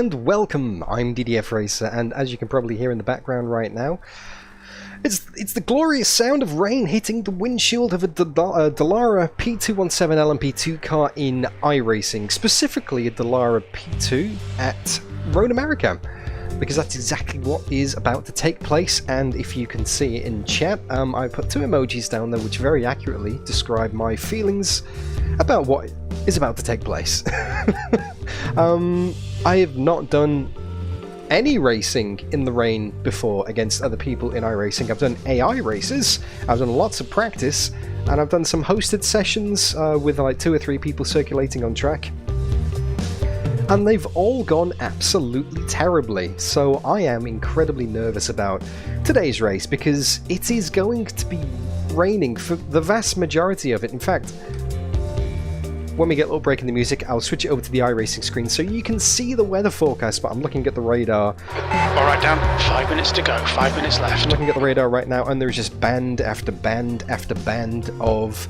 and welcome. I'm DDF Racer, and as you can probably hear in the background right now, it's the glorious sound of rain hitting the windshield of a Dallara P217 LMP2 car in iRacing, specifically a Dallara P2 at Road America, because that's exactly what is about to take place. And if you can see it in chat, I put two emojis down there which very accurately describe my feelings about what is about to take place. I have not done any racing in the rain before against other people in iRacing. I've done AI races, I've done lots of practice, and I've done some hosted sessions with like 2 or 3 people circulating on track. And they've all gone absolutely terribly, so I am incredibly nervous about today's race because it is going to be raining for the vast majority of it. In fact, when we get a little break in the music, I'll switch it over to the iRacing screen so you can see the weather forecast, but I'm looking at the radar. Alright, Dan, 5 minutes to go, 5 minutes left. I'm looking at the radar right now, and there's just band after band after band of...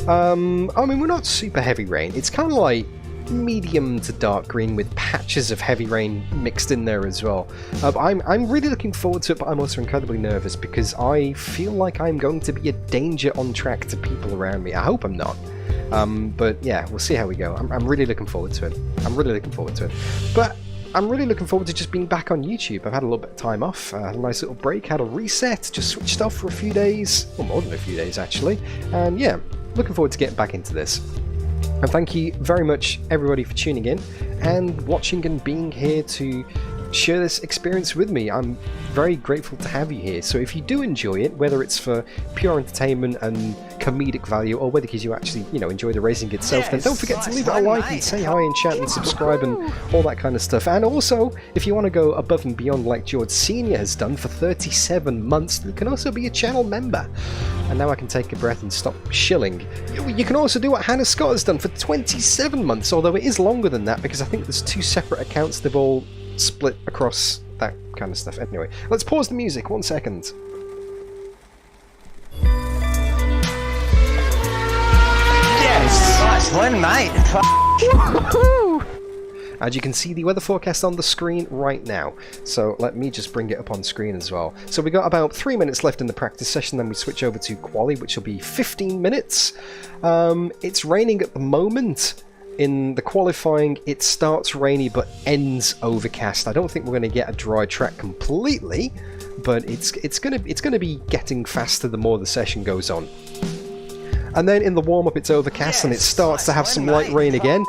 I mean, we're not super heavy rain. It's kind of like medium to dark green with patches of heavy rain mixed in there as well. I'm really looking forward to it, but I'm also incredibly nervous because I feel like I'm going to be a danger on track to people around me. I hope I'm not. But yeah, we'll see how we go. I'm really looking forward to it. I'm really looking forward to it. But I'm really looking forward to just being back on YouTube. I've had a little bit of time off, had a nice little break, had a reset, just switched off for a few days, well, more than a few days actually. And yeah, looking forward to getting back into this. And thank you very much everybody for tuning in and watching and being here to share this experience with me. I'm very grateful to have you here. So if you do enjoy it, whether it's for pure entertainment and comedic value, or whether because you actually, enjoy the racing itself, then don't forget to leave it a like and say hi in chat and subscribe and all that kind of stuff. And also, if you want to go above and beyond like George Senior has done for 37 months, you can also be a channel member. And now I can take a breath and stop shilling. You can also do what Hannah Scott has done for 27 months, although it is longer than that because I think there's 2 separate accounts. They've all split across that kind of stuff. Anyway, let's pause the music 1 second. Yes, nice one, mate. As you can see the weather forecast on the screen right now, so let me just bring it up on screen as well. So we got about 3 minutes left in the practice session, then we switch over to Quali, which will be 15 minutes. It's raining at the moment. In the qualifying, it starts rainy but ends overcast. I don't think we're going to get a dry track completely, but it's going to be getting faster the more the session goes on. And then in the warm-up it's overcast, and it starts to have some light rain again.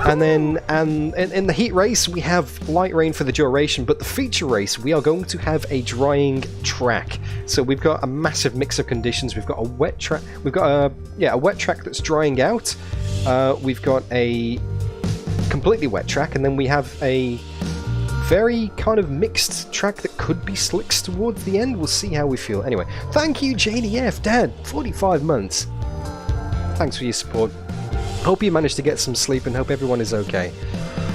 And then in the heat race we have light rain for the duration, but the feature race we are going to have a drying track. So we've got a massive mix of conditions. We've got a wet track. We've got a wet track that's drying out. We've got a completely wet track, and then we have a very kind of mixed track that could be slicks towards the end. We'll see how we feel. Anyway, thank you JDF, Dad, 45 months. Thanks for your support. Hope you managed to get some sleep and hope everyone is okay.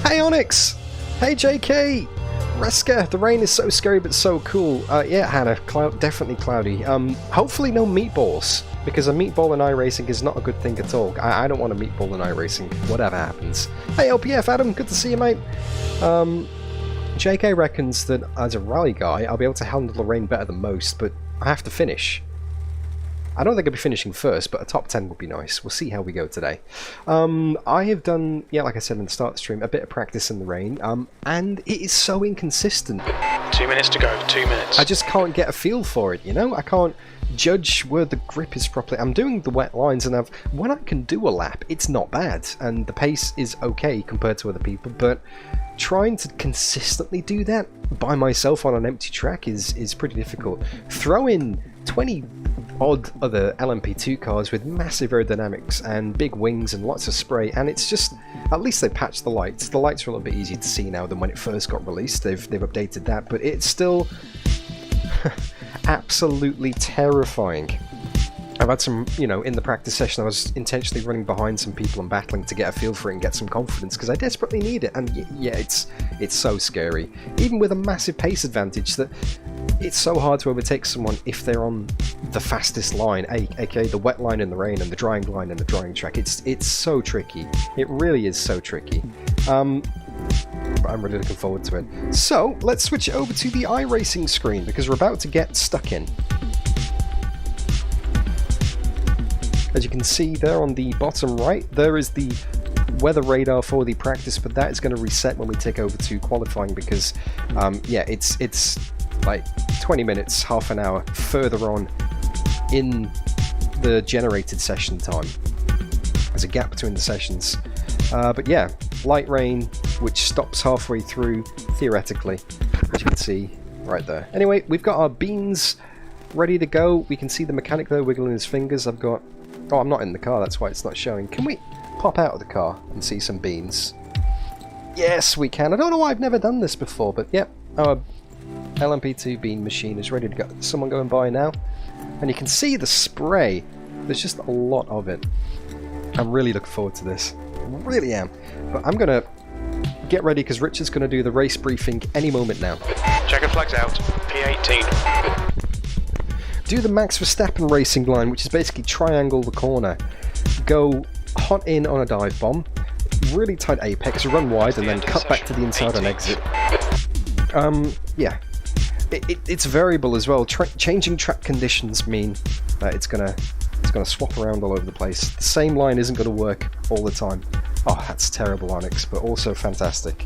Hey Onyx! Hey JK! Reska, the rain is so scary but so cool. Yeah, Hannah, definitely cloudy. Hopefully no meatballs, because a meatball in iRacing is not a good thing at all. I don't want a meatball in iRacing, whatever happens. Hey LPF, Adam, good to see you, mate. JK reckons that as a rally guy, I'll be able to handle the rain better than most, but I have to finish. I don't think I'll be finishing first, but a top 10 would be nice. We'll see how we go today. I have done, like I said in the start of the stream, a bit of practice in the rain, and it is so inconsistent. 2 minutes to go, 2 minutes. I just can't get a feel for it, I can't judge where the grip is properly. I'm doing the wet lines, and when I can do a lap, it's not bad, and the pace is okay compared to other people, but trying to consistently do that by myself on an empty track is pretty difficult. Throw in 20 odd other LMP2 cars with massive aerodynamics and big wings and lots of spray, and it's just, at least they patched the lights. The lights are a little bit easier to see now than when it first got released. They've updated that, but it's still absolutely terrifying. I've had some, in the practice session I was intentionally running behind some people and battling to get a feel for it and get some confidence because I desperately need it, and yeah, it's so scary. Even with a massive pace advantage, that it's so hard to overtake someone if they're on the fastest line, aka the wet line in the rain and the drying line in the drying track. It's so tricky. It really is so tricky. but I'm really looking forward to it. So, let's switch over to the iRacing screen, because we're about to get stuck in. As you can see there on the bottom right, there is the weather radar for the practice, but that is going to reset when we take over to qualifying, because yeah, it's like 20 minutes, half an hour further on in the generated session time. There's a gap between the sessions. But yeah, light rain, which stops halfway through, theoretically, as you can see right there. Anyway, we've got our beans ready to go. We can see the mechanic there wiggling his fingers. I've got... Oh, I'm not in the car, that's why it's not showing. Can we pop out of the car and see some beans? Yes, we can. I don't know why I've never done this before, but yep, our LMP2 bean machine is ready to go. There's someone going by now, and you can see the spray. There's just a lot of it. I'm really looking forward to this. I really am. But I'm going to get ready because Richard's going to do the race briefing any moment now. Checker flags out. P18. Do the Max Verstappen racing line, which is basically triangle the corner. Go hot in on a dive bomb. Really tight apex, run wide, and then cut back to the inside and exit. Yeah. It's variable as well. Changing track conditions mean that it's gonna swap around all over the place. The same line isn't gonna work all the time. Oh, that's terrible, Onyx, but also fantastic.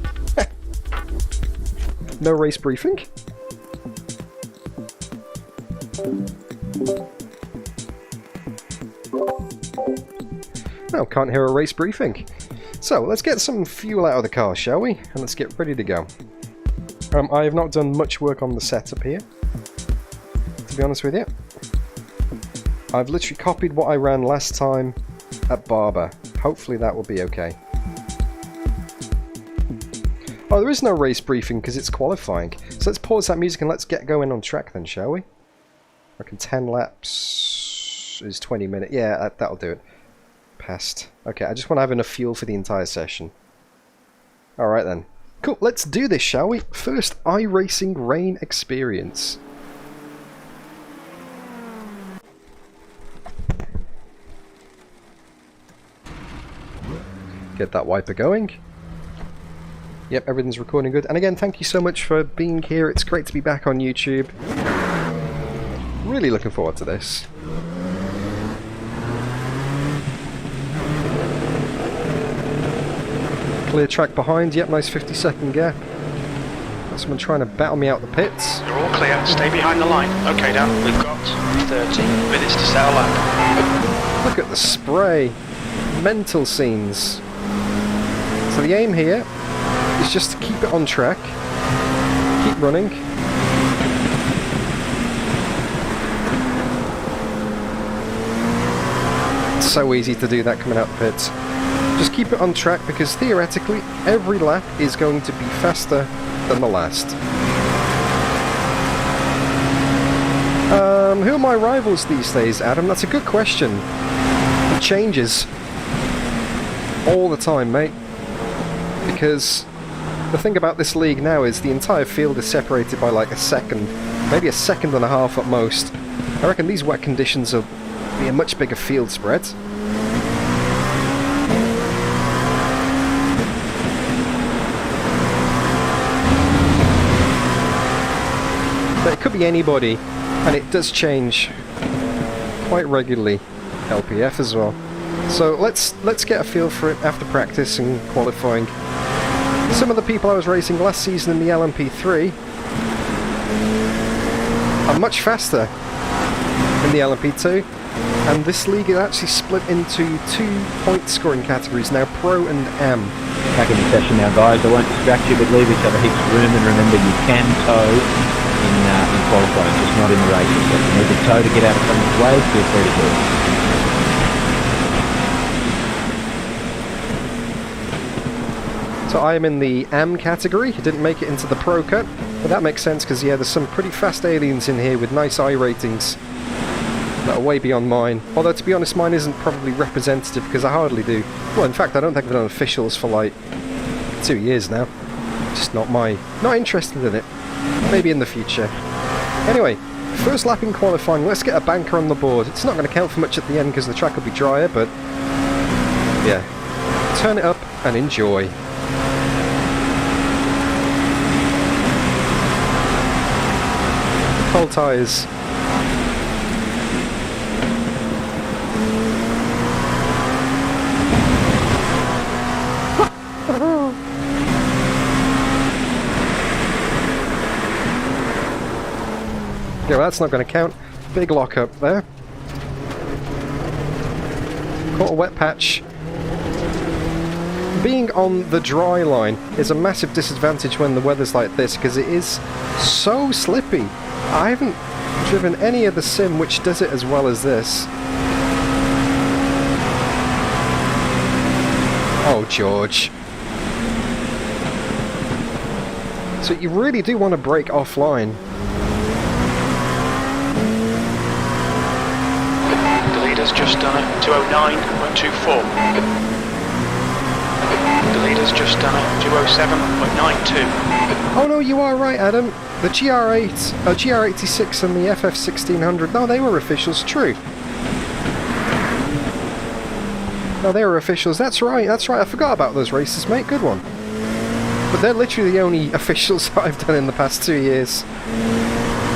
No race briefing? No, can't hear a race briefing. So, let's get some fuel out of the car, shall we? And let's get ready to go. I have not done much work on the setup here, to be honest with you. I've literally copied what I ran last time at Barber. Hopefully that will be okay. Oh, there is no race briefing because it's qualifying. So let's pause that music and let's get going on track then, shall we? I reckon 10 laps is 20 minutes. Yeah, that'll do it. Passed. Okay, I just want to have enough fuel for the entire session. Alright then. Cool, let's do this, shall we? First, iRacing rain experience. Get that wiper going. Yep, everything's recording good. And again, thank you so much for being here. It's great to be back on YouTube. Really looking forward to this. Clear track behind. Yep, nice 50-second gap. Got someone trying to battle me out the pits. You're all clear. Stay behind the line. Okay, Dan. We've got 30 minutes to set a lap. Look at the spray. Mental scenes. So the aim here is just to keep it on track. Keep running. It's so easy to do that coming out the pits. Just keep it on track because theoretically every lap is going to be faster than the last. Who are my rivals these days, Adam? That's a good question. It changes all the time, mate. Because the thing about this league now is the entire field is separated by like a second, maybe a second and a half at most. I reckon these wet conditions will be a much bigger field spread. But it could be anybody, and it does change quite regularly. LPF as well. So let's get a feel for it after practice and qualifying. Some of the people I was racing last season in the LMP3 are much faster in the LMP2, and this league is actually split into 2 point scoring categories now, Pro and M. Back in the session now, guys. I won't distract you, but leave each other heaps of room, and remember you can tow in qualifying, just not in the races. So if you need to tow to get out of someone's way, feel free to do it. So I am in the AM category. I didn't make it into the Pro cut, but that makes sense because yeah, there's some pretty fast aliens in here with nice I ratings that are way beyond mine. Although to be honest, mine isn't probably representative because I hardly do. Well, in fact, I don't think I've done officials for like 2 years now. Just not interested in it. Maybe in the future. Anyway, first lap in qualifying. Let's get a banker on the board. It's not going to count for much at the end because the track will be drier, but yeah, turn it up and enjoy. Cold tyres. Yeah, well, that's not going to count. Big lock up there. Caught a wet patch. Being on the dry line is a massive disadvantage when the weather's like this because it is so slippy. I haven't driven any other sim which does it as well as this. Oh, George. So you really do want to brake offline. The leader's just done it. 209.24. The leader's just done it. 207.92. Oh no, you are right, Adam. The GR8, GR86 and the FF1600, no, they were officials, true. No, they were officials, that's right, I forgot about those races, mate, good one. But they're literally the only officials that I've done in the past 2 years.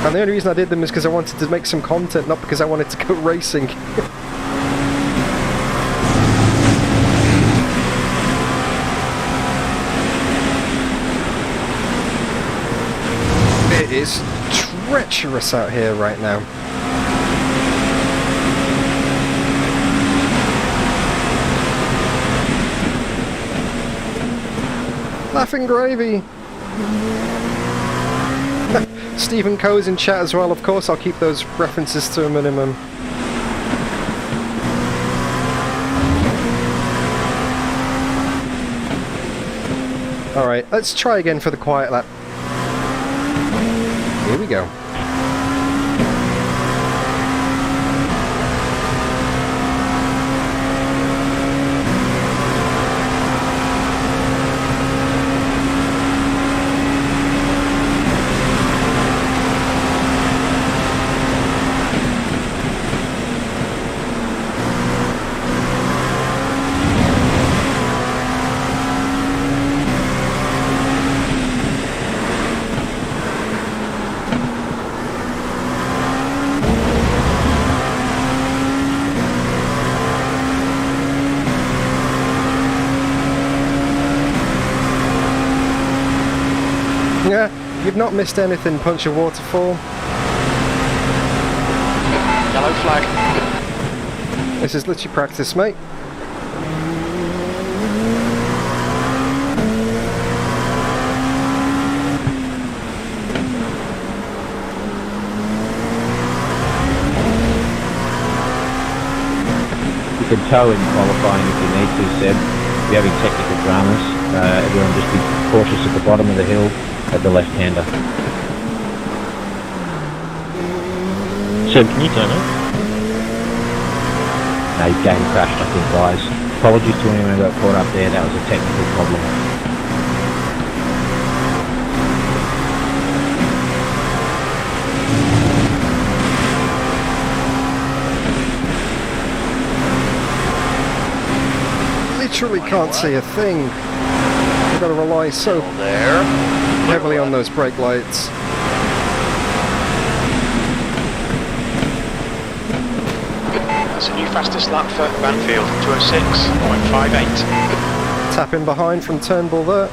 And the only reason I did them is because I wanted to make some content, not because I wanted to go racing. It is treacherous out here right now. Laughing gravy. Stephen Coe's in chat as well, of course. I'll keep those references to a minimum. Alright, let's try again for the quiet lap. Here we go. Yeah, you've not missed anything, Punch of Waterfall. Yellow flag. This is literally practice, mate. You can tow in qualifying if you need to, Seb. If you're having technical dramas, everyone just be cautious at the bottom of the hill at the left-hander. Seb, can you turn it? No, game crashed, I think, guys. Apologies to anyone who got caught up there, that was a technical problem. Literally can't see a thing. We've got to rely so heavily on those brake lights. That's a new fastest lap for Banfield. 206.58. Tap in behind from Turnbull there.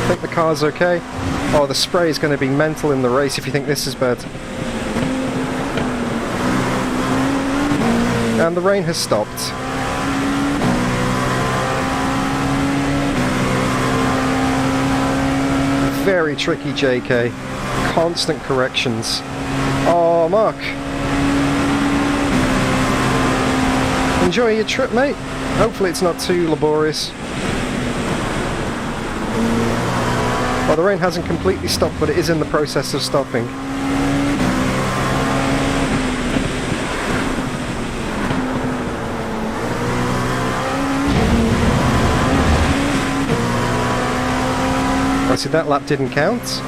I think the car's okay. Oh, the spray is going to be mental in the race if you think this is bad. And the rain has stopped. Very tricky JK. Constant corrections. Oh, Mark. Enjoy your trip, mate. Hopefully it's not too laborious. Well, the rain hasn't completely stopped, but it is in the process of stopping. I see that lap didn't count.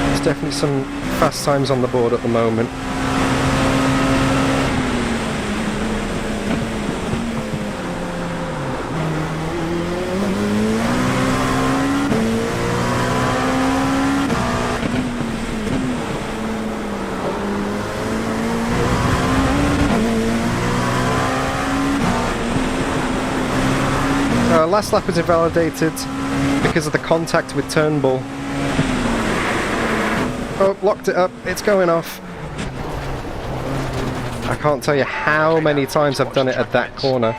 There's definitely some fast times on the board at the moment. last lap was invalidated because of the contact with Turnbull. Oh, locked it up. It's going off. I can't tell you how many times I've done it at that corner.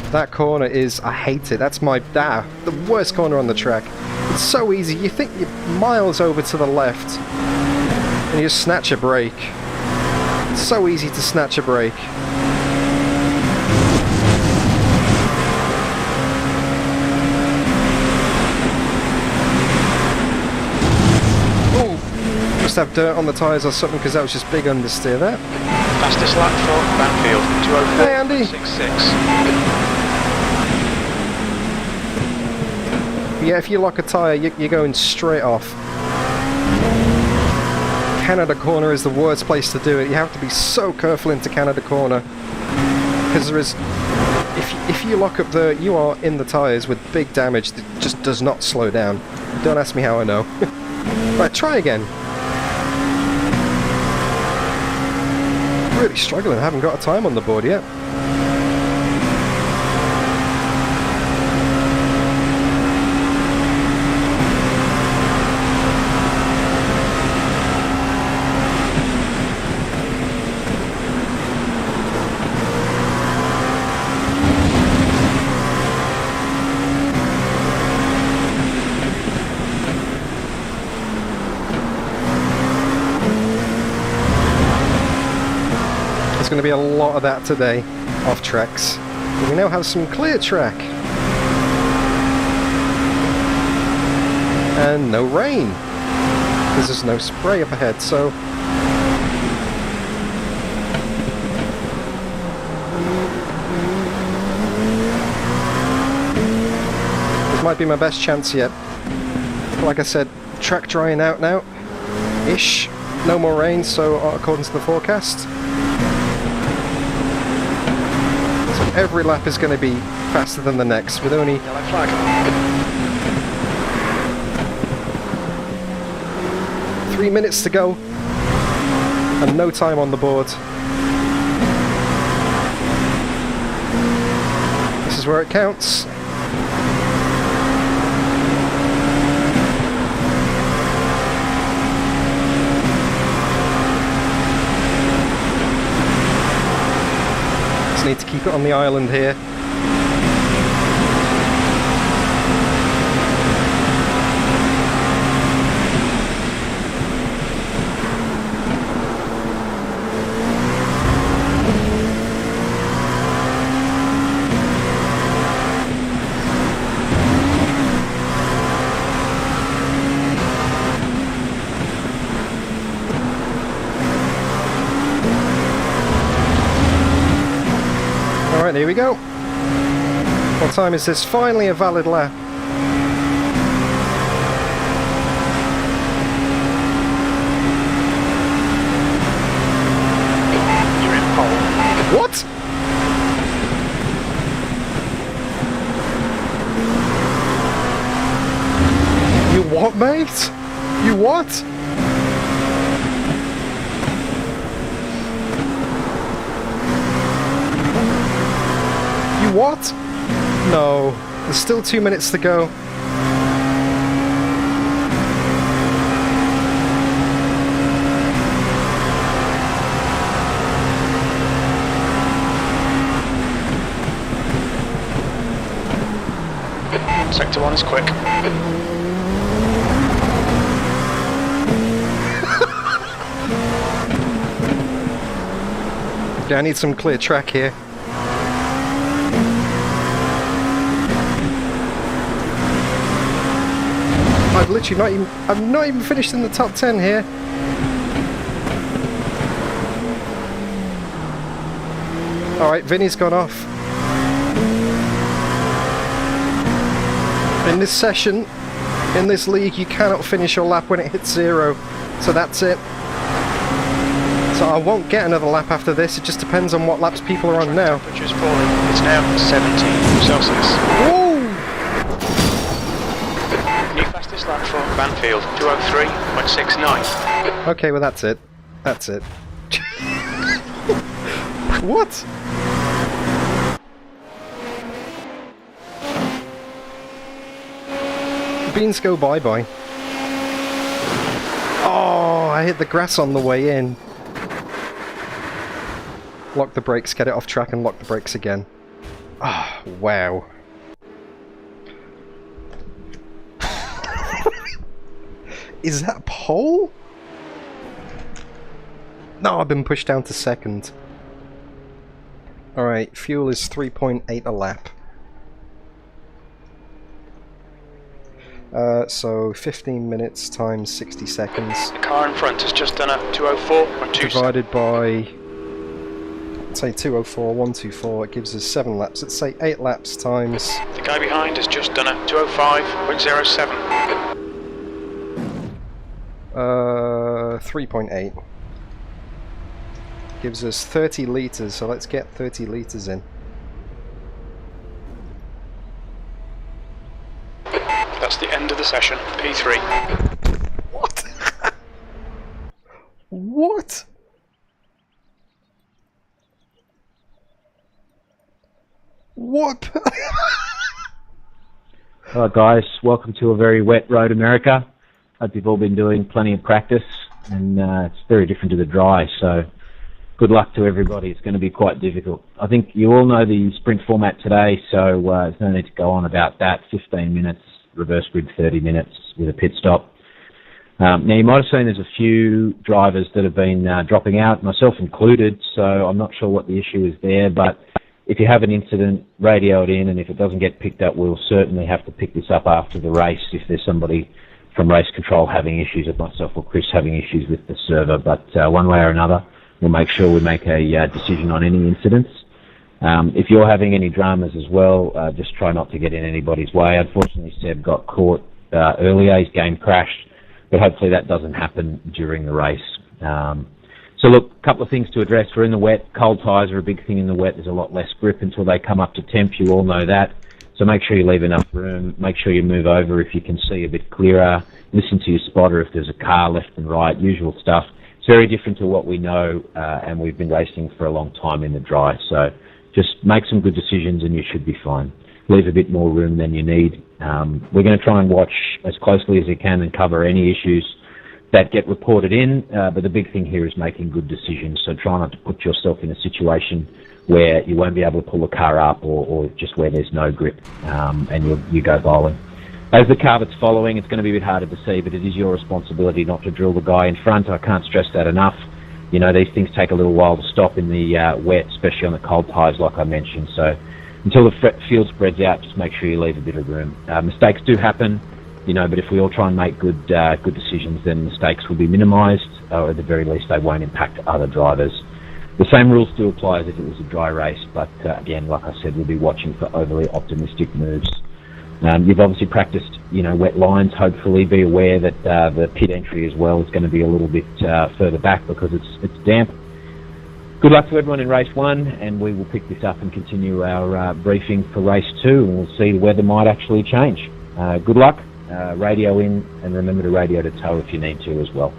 That corner is... I hate it. That's the worst corner on the track. It's so easy. You think you're miles over to the left and you just snatch a brake. It's so easy to snatch a brake. Oh, must have dirt on the tyres or something because that was just big understeer there. Fastest lap for Banfield, 204.66. Hey, Andy. Yeah, if you lock a tyre, you're going straight off. Canada Corner is the worst place to do it. You have to be so careful into Canada Corner. Because there is... If you lock up there, you are in the tyres with big damage that just does not slow down. Don't ask me how I know. Right, try again. Really struggling. I haven't got a time on the board yet. Going to be a lot of that today, off tracks. But we now have some clear track. And no rain. Because there's no spray up ahead, so... This might be my best chance yet. But like I said, track drying out now. Ish. No more rain, so according to the forecast. Every lap is going to be faster than the next, with only... Yellow flag. 3 minutes to go, and no time on the board. This is where it counts. Need to keep it on the island here. Alright, here we go. What time is this? Finally a valid lap. You're in pole. What? You what, mate? You what? What? No. There's still 2 minutes to go. Sector 1 is quick. Yeah, I need some clear track here. I've not even finished in the top 10 here. Alright, Vinny's gone off. In this session, in this league, you cannot finish your lap when it hits 0. So that's it. So I won't get another lap after this, it just depends on what laps people are on now. Temperature's falling. It's now 17 Celsius. Whoa! New fastest lap for Banfield, 203.69. Okay, well that's it. That's it. What? Beans go bye-bye. Oh, I hit the grass on the way in. Lock the brakes, get it off track, and lock the brakes again. Ah, oh, wow. Is that pole? No, I've been pushed down to second. Alright, fuel is 3.8 a lap. So 15 minutes times 60 seconds. The car in front has just done a 204.2. Divided by, say 204, 124, it gives us 7 laps. Let's say 8 laps times... The guy behind has just done a 205.07. 3.8. Gives us 30 litres, so let's get 30 litres in. That's the end of the session. P3. What? What? What? Hello guys, welcome to a very wet Road America. Hope you've all been doing plenty of practice, and it's very different to the dry, so good luck to everybody. It's going to be quite difficult. I think you all know the sprint format today, so there's no need to go on about that. 15 minutes, reverse grid 30 minutes with a pit stop. Now you might have seen there's a few drivers that have been dropping out, myself included, so I'm not sure what the issue is there, but if you have an incident, radio it in, and if it doesn't get picked up, we'll certainly have to pick this up after the race if there's somebody from race control having issues with myself or Chris having issues with the server. But one way or another, we'll make sure we make a decision on any incidents. If you're having any dramas as well, just try not to get in anybody's way. Unfortunately, Seb got caught earlier, his game crashed, but hopefully that doesn't happen during the race. So look, a couple of things to address. We're in the wet. Cold tyres are a big thing in the wet. There's a lot less grip until they come up to temp. You all know that. So make sure you leave enough room. Make sure you move over if you can see a bit clearer. Listen to your spotter if there's a car left and right, usual stuff. It's very different to what we know, and we've been racing for a long time in the dry. So just make some good decisions and you should be fine. Leave a bit more room than you need. We're going to try and watch as closely as we can and cover any issues that get reported in, but the big thing here is making good decisions. So try not to put yourself in a situation where you won't be able to pull the car up or just where there's no grip, and you go bowling. As the car that's following, it's going to be a bit harder to see, but it is your responsibility not to drill the guy in front. I can't stress that enough. You know, these things take a little while to stop in the wet, especially on the cold tyres like I mentioned. So until the field spreads out, just make sure you leave a bit of room. Mistakes do happen, you know, but if we all try and make good decisions, then mistakes will be minimised, or at the very least they won't impact other drivers. The same rules do apply as if it was a dry race, but again, like I said, we'll be watching for overly optimistic moves. You've obviously practiced, you know, wet lines. Hopefully be aware that the pit entry as well is going to be a little bit further back because it's damp. Good luck to everyone in race 1, and we will pick this up and continue our briefing for race 2, and we'll see the weather might actually change. Good luck, radio in, and remember to radio to tow if you need to as well.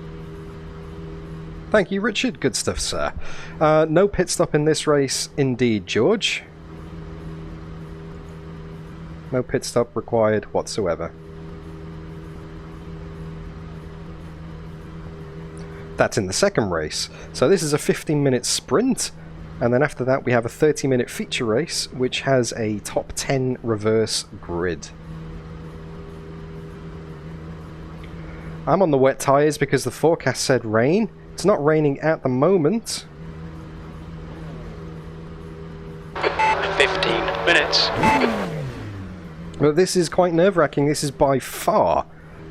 Thank you, Richard. Good stuff, sir. No pit stop in this race, indeed, George. No pit stop required whatsoever. That's in the second race. So this is a 15-minute sprint, and then after that we have a 30-minute feature race, which has a top 10 reverse grid. I'm on the wet tyres because the forecast said rain. It's not raining at the moment. 15 minutes. But this is quite nerve-wracking. This is by far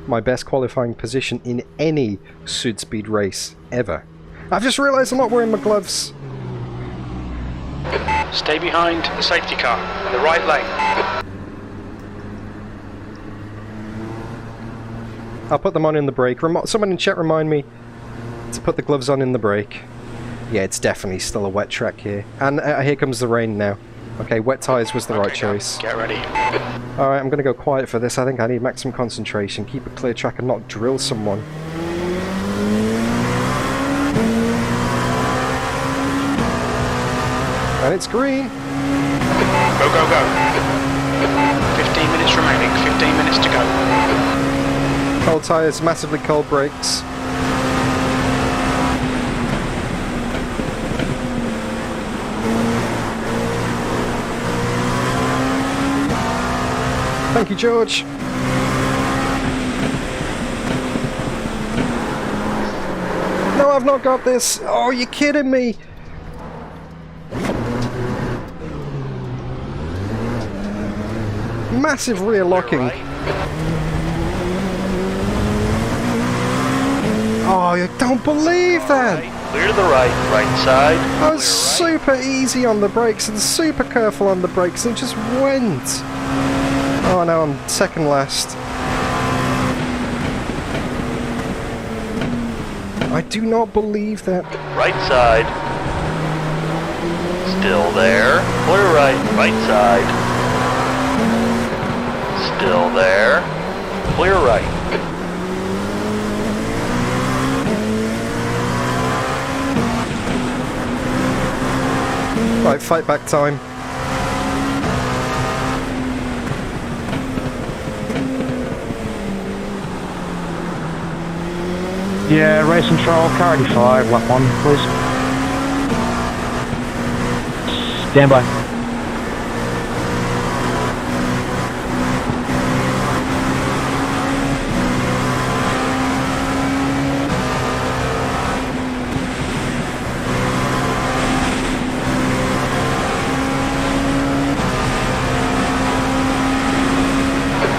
my best qualifying position in any Sudspeed race ever. I've just realised I'm not wearing my gloves. Stay behind the safety car in the right lane. I'll put them on in the brake. Someone in chat remind me to put the gloves on in the brake. Yeah, it's definitely still a wet track here. And here comes the rain now. Okay, wet tyres was the right choice. Get ready. Alright, I'm going to go quiet for this. I think I need maximum concentration. Keep a clear track and not drill someone. And it's green. Go, go, go. 15 minutes remaining. 15 minutes to go. cold tyres, massively cold brakes. Thank you, George. No, I've not got this. Oh, you're kidding me. Massive rear locking. Oh, you don't believe that. Clear to the right, right side. I was super easy on the brakes and super careful on the brakes and just went. Oh, now I'm second last. I do not believe that. Right side. Still there. Clear right, right side. Still there. Clear right. Right, fight back time. Yeah, race control, car 85, lap 1, please. Stand by.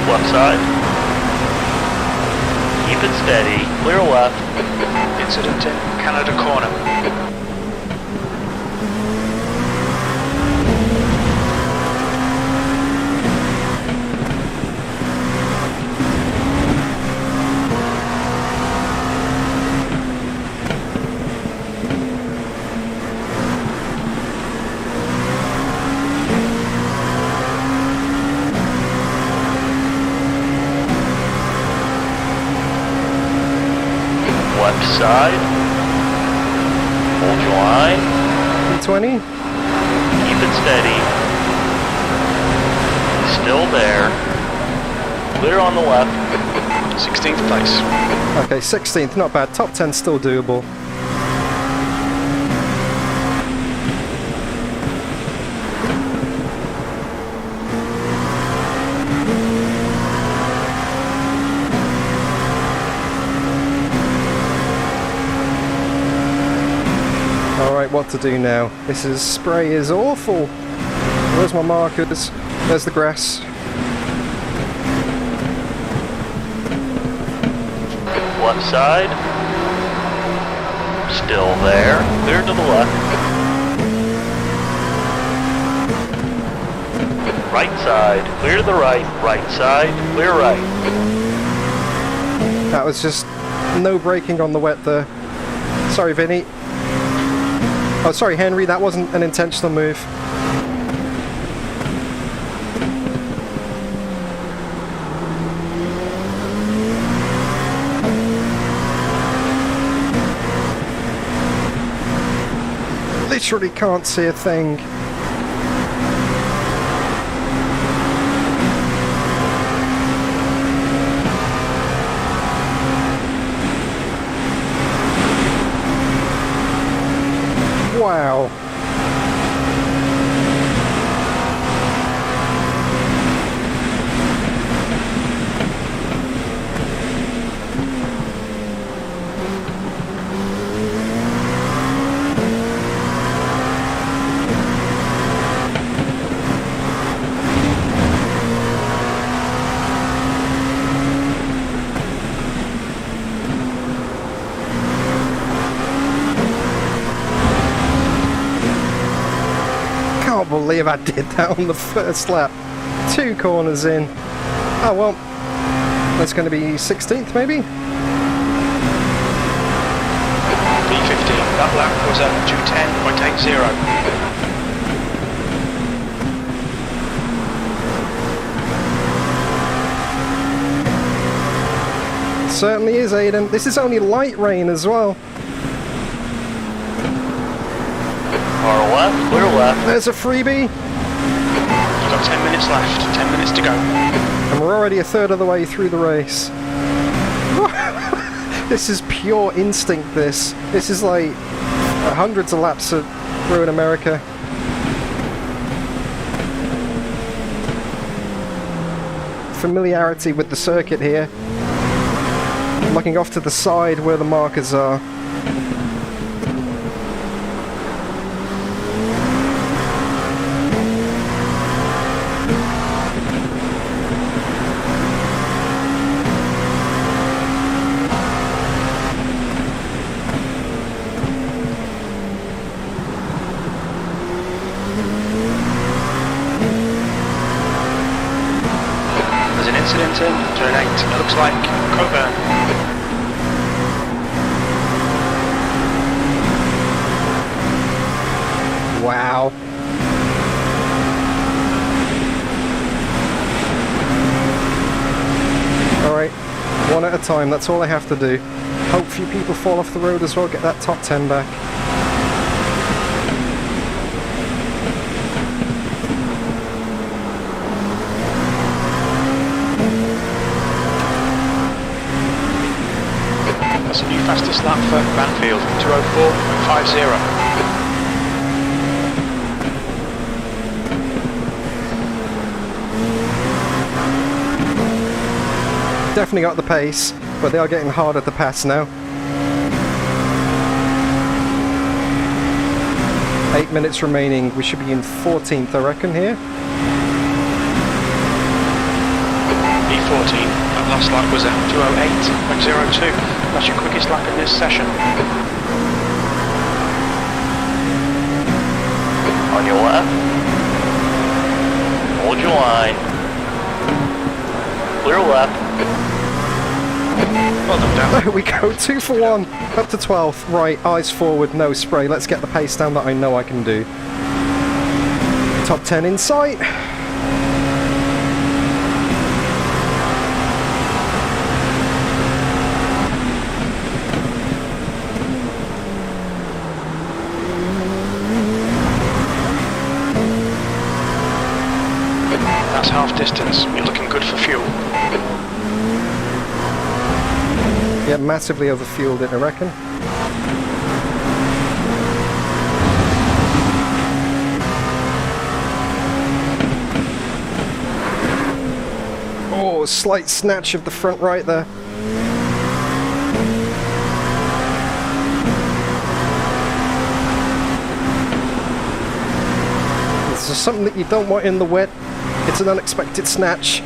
Left side. Keep it steady. Clear left. Incident in Canada corner. Left side. Hold your line. 20. Keep it steady. Still there. Clear on the left. 16th place. Okay, 16th, not bad. Top 10 still doable. Alright, what to do now? This is spray is awful. Where's my markers? There's the grass. Left side. Still there. Clear to the left. Right side. Clear to the right. Right side. Clear right. That was just no braking on the wet there. Sorry, Vinny. Oh, sorry, Henry, that wasn't an intentional move. Literally can't see a thing. Wow. Can't believe I did that on the first lap. 2 corners in. Oh well, that's going to be 16th maybe? P15, that lap was at 210.80. Certainly is, Aiden. This is only light rain as well. Far left, clear left. There's a freebie. You've got 10 minutes left, 10 minutes to go. And we're already a third of the way through the race. This is pure instinct, this. This is like hundreds of laps at Road America. Familiarity with the circuit here. Looking off to the side where the markers are. Incident in turn 8, it looks like Coburn. Wow. Alright, one at a time, that's all I have to do. Hope few people fall off the road as well, get that top 10 back. That's a new fastest lap for Banfield, 2:04.50. Definitely got the pace, but they are getting harder to pass now. 8 minutes remaining, we should be in 14th I reckon here. E14, that last lap was at 2:08.02. That's your quickest lap in this session. On your left. Hold your line. Clear left. Well done, Dan. There we go, 2 for 1, up to 12th. Right, eyes forward, no spray. Let's get the pace down that I know I can do. Top 10 in sight. That's half distance, you're looking good for fuel. Yeah, massively overfueled it, I reckon. Oh, slight snatch of the front right there. This is something that you don't want in the wet. It's an unexpected snatch.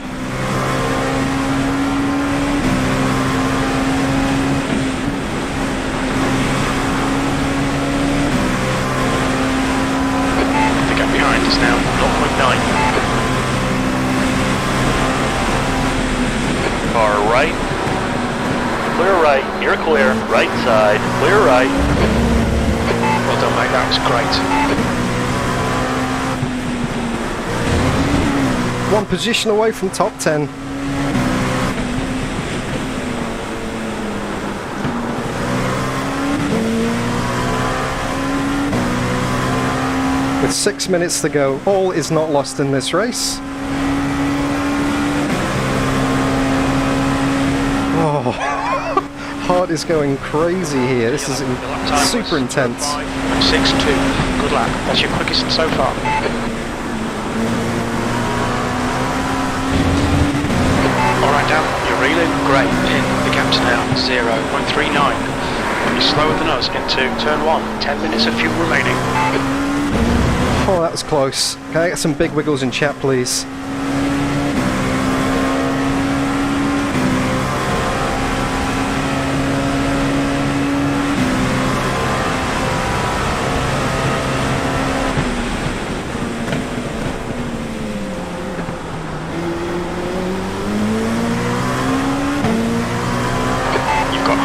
The gap behind is now 0.9. Car right. Clear right. You're clear. Right side. Clear right. Well done, mate, that was great. One position away from top 10. With 6 minutes to go, all is not lost in this race. Oh, heart is going crazy here. This is super intense. 6.2. Good lap. That's your quickest so far. Alright, Dan, you're reeling great. The gap's now 0.39. You're slower than us into turn 1. 10 minutes of fuel remaining. Oh, that was close. Can I get some big wiggles in chat, please?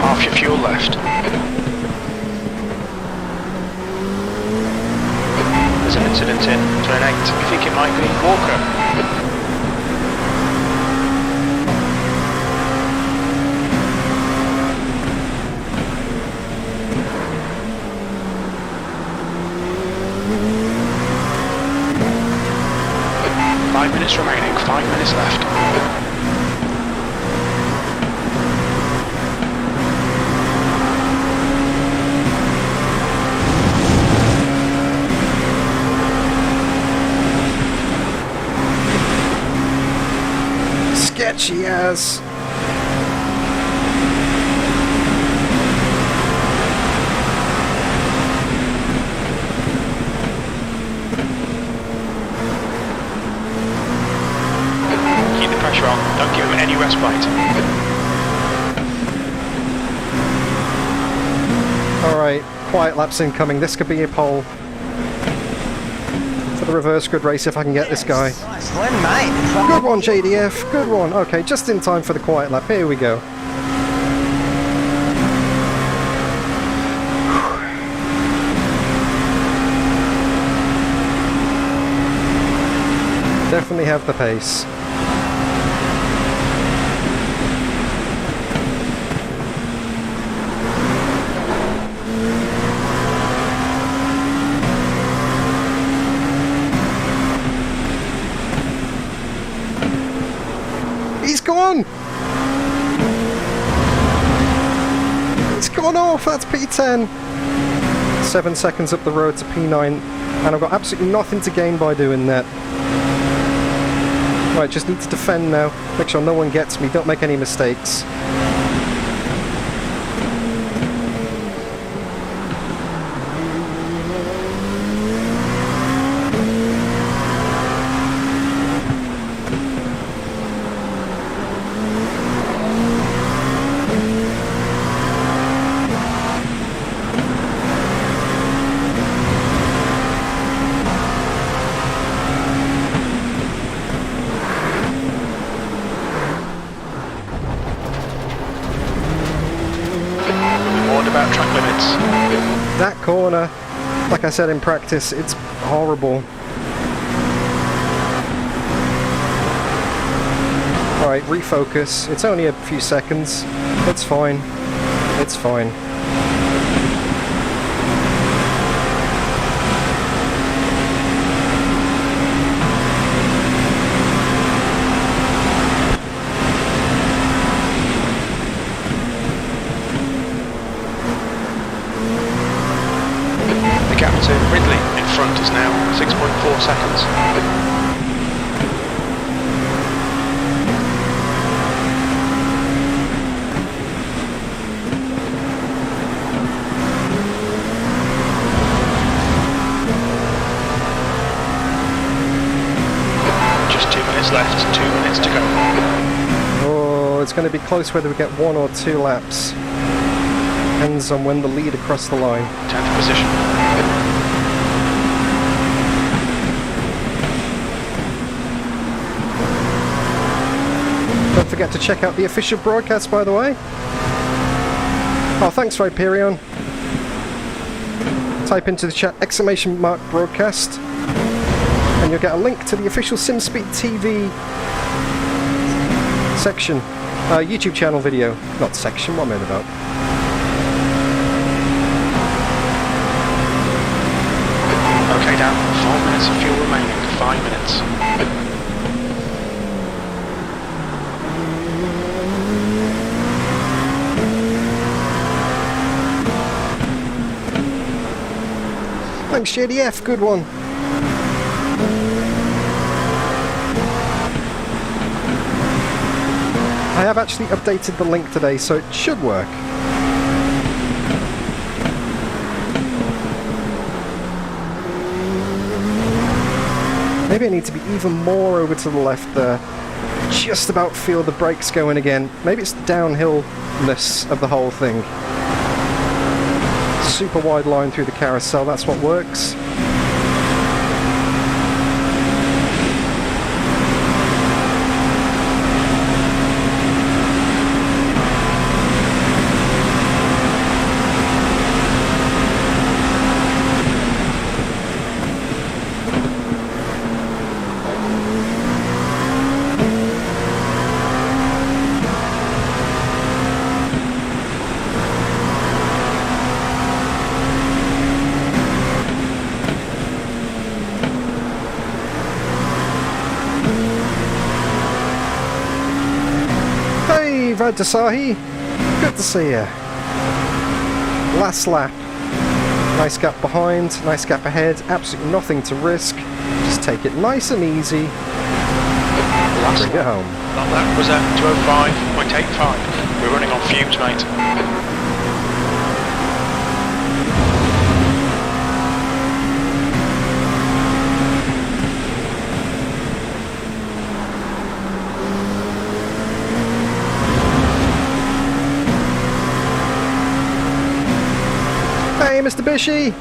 Half your fuel left. There's an incident in turn 8. I think it might be Walker. Five minutes remaining, 5 minutes left. has. Keep the pressure on. Don't give him any respite. Alright, quiet laps incoming. This could be a pole. For the reverse grid race if I can get this guy. Nice one, mate. Good one, JDF. Good one. Okay, just in time for the quiet lap. Here we go. Definitely have the pace. He's gone! It's gone off! That's P10! 7 seconds up the road to P9, and I've got absolutely nothing to gain by doing that. Right, just need to defend now. Make sure no one gets me, don't make any mistakes. About track limits. That corner, like I said in practice, it's horrible. Alright, refocus. It's only a few seconds. It's fine. It's fine. Ridley in front is now 6.4 seconds. Just 2 minutes left, 2 minutes to go. Oh, it's going to be close whether we get 1 or 2 laps. Depends on when the lead across the line. 10th position. Don't forget to check out the official broadcast, by the way. Oh, thanks, Riperion. Type into the chat !broadcast and you'll get a link to the official Sudspeed TV section. YouTube channel video. Not section, what am I about? Okay, down. 4 minutes of fuel remaining. 5 minutes. Thanks, JDF. Good one. I have actually updated the link today, so it should work. Maybe I need to be even more over to the left there. Just about feel the brakes going again. Maybe it's the downhill-ness of the whole thing. Super wide line through the carousel, that's what works. Dasahi, good to see you. Last lap. Nice gap behind, nice gap ahead, absolutely nothing to risk. Just take it nice and easy. last Bring it lap. home. That was at 205.85. We're running on fumes, mate. Hey, Mr. Bishy!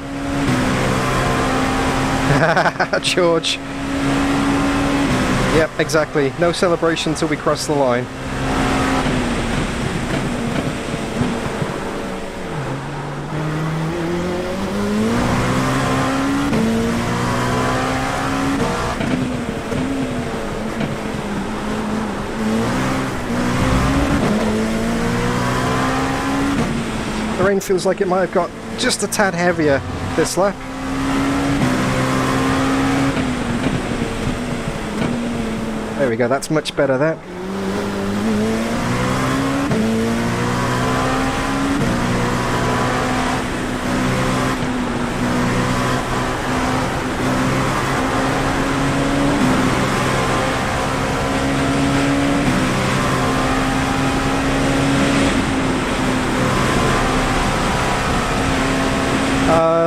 George. Yep, exactly. No celebration till we cross the line. The rain feels like it might have got just a tad heavier this lap. There we go, that's much better, that.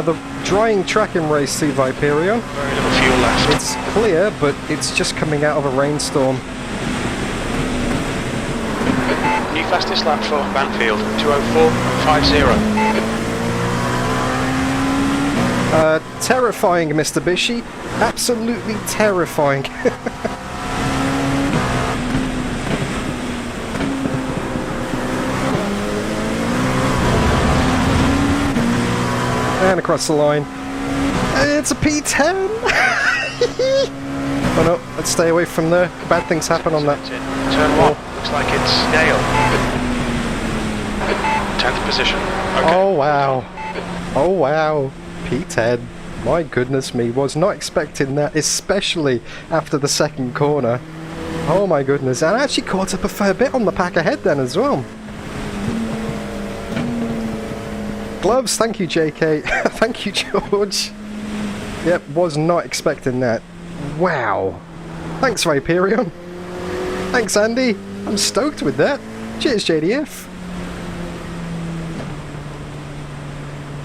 The drying tracking race to Viperion. Very little fuel left. It's clear, but it's just coming out of a rainstorm. New fastest lap for Banfield, 204.50. Terrifying, Mr. Bishy. Absolutely terrifying. And across the line. It's a P10! Oh no, let's stay away from there. Bad things happen on that. Turn 1, looks like it's Dale. 10th position. Okay. Oh wow. Oh wow. P10. My goodness me, was not expecting that, especially after the second corner. Oh my goodness, and I actually caught up a fair bit on the pack ahead then as well. Gloves, thank you JK. Thank you George. Yep, was not expecting that. Wow. Thanks Viperion. Thanks Andy. I'm stoked with that. Cheers JDF.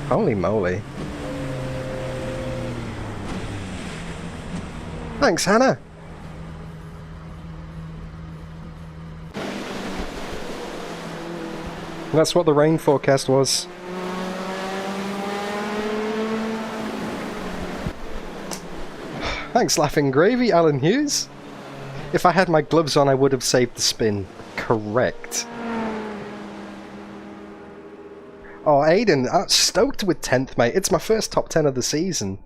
Holy moly. Thanks Hannah. That's what the rain forecast was. Thanks, Laughing Gravy, Alan Hughes. If I had my gloves on, I would have saved the spin. Correct. Oh, Aiden, I'm stoked with 10th, mate. It's my first top 10 of the season.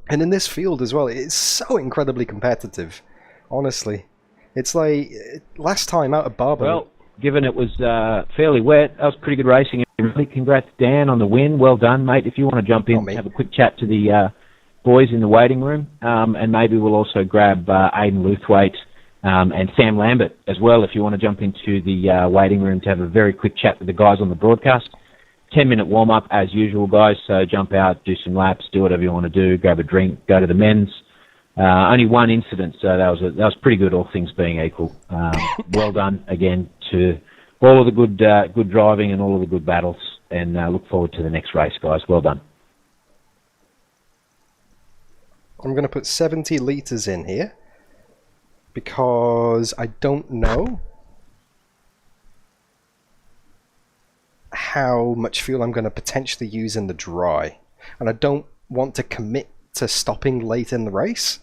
And in this field as well, it's so incredibly competitive. Honestly. It's like, last time out of Barber. Well, given it was fairly wet, that was pretty good racing. Really, congrats, Dan, on the win. Well done, mate. If you want to jump in and have a quick chat to the boys in the waiting room, and maybe we'll also grab Aidan Luthwaite and Sam Lambert as well, if you want to jump into the waiting room to have a very quick chat with the guys on the broadcast. 10-minute warm-up as usual, guys, so jump out, do some laps, do whatever you want to do, grab a drink, go to the men's. Only one incident, so that was pretty good, all things being equal. Well done again to all of the good driving and all of the good battles, and look forward to the next race, guys. Well done. I'm going to put 70 litres in here because I don't know how much fuel I'm going to potentially use in the dry, and I don't want to commit to stopping late in the race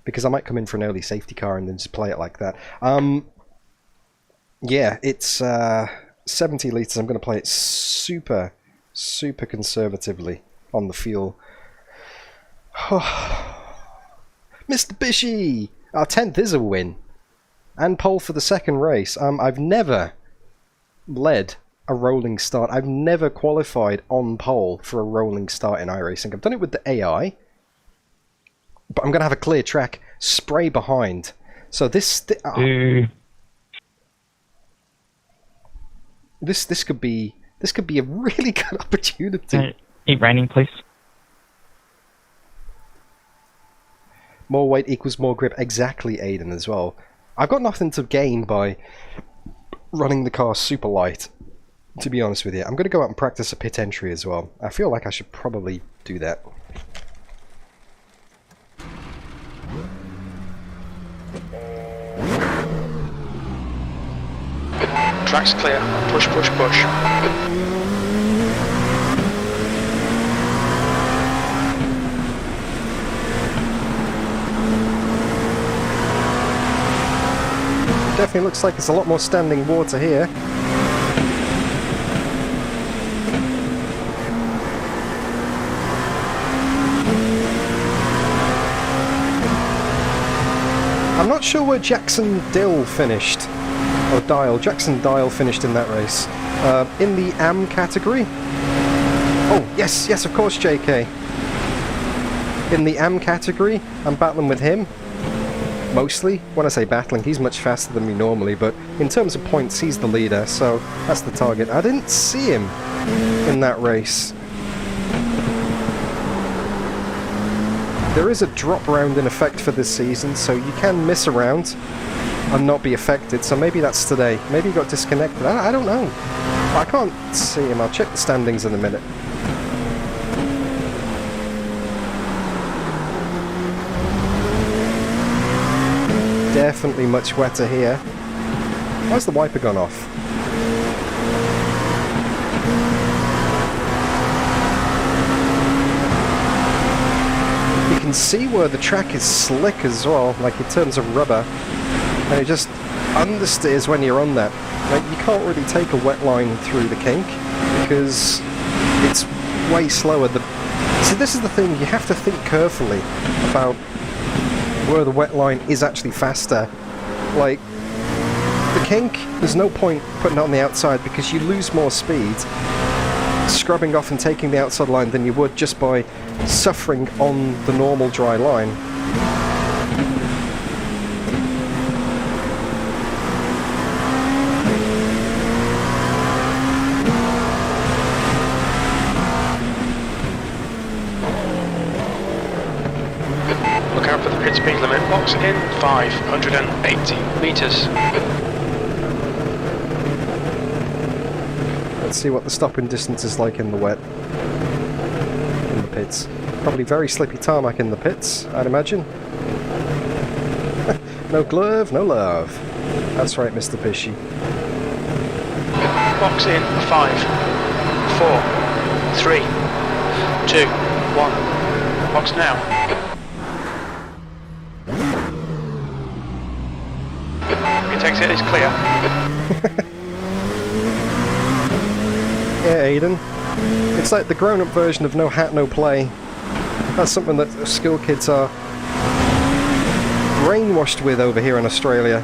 because I might come in for an early safety car and then just play it like that. Yeah, it's 70 litres. I'm going to play it super conservatively on the fuel. Mr. Bishy! Our 10th is a win. And pole for the second race. I've never led a rolling start. I've never qualified on pole for a rolling start in iRacing. I've done it with the AI. But I'm going to have a clear track, spray behind. So this could be a really good opportunity. Keep raining, please. More weight equals more grip. Exactly, Aiden, as well. I've got nothing to gain by running the car super light, to be honest with you. I'm going to go out and practice a pit entry as well. I feel like I should probably do that. Track's clear. Push, push, push. Definitely looks like there's a lot more standing water here. I'm not sure where Jackson Dill finished. Or Dial. Jackson Dial finished in that race. In the AM category? Oh, yes, yes, of course, JK. In the AM category, I'm battling with him. Mostly. When I say battling, he's much faster than me normally, but in terms of points, he's the leader, so that's the target. I didn't see him in that race. There is a drop round in effect for this season, so you can miss a round and not be affected, so maybe that's today. Maybe he got disconnected. I don't know. I can't see him. I'll check the standings in a minute. Definitely much wetter here. Why's the wiper gone off? You can see where the track is slick as well, like in terms of rubber. And it just understeers when you're on that. Like, you can't really take a wet line through the kink because it's way slower. See, this is the thing, you have to think carefully about where the wet line is actually faster. Like, the kink, there's no point putting it on the outside because you lose more speed scrubbing off and taking the outside line than you would just by suffering on the normal dry line. Look out for the pit speed limit box in 580 metres. Let's see what the stopping distance is like in the wet. In the pits. Probably very slippy tarmac in the pits, I'd imagine. No glove, no love. That's right, Mr. Pishy. Box in 5, 4, 3, 2, 1. Box now. Exit is clear. Yeah, Aiden. It's like the grown-up version of no hat, no play. That's something that school kids are brainwashed with over here in Australia.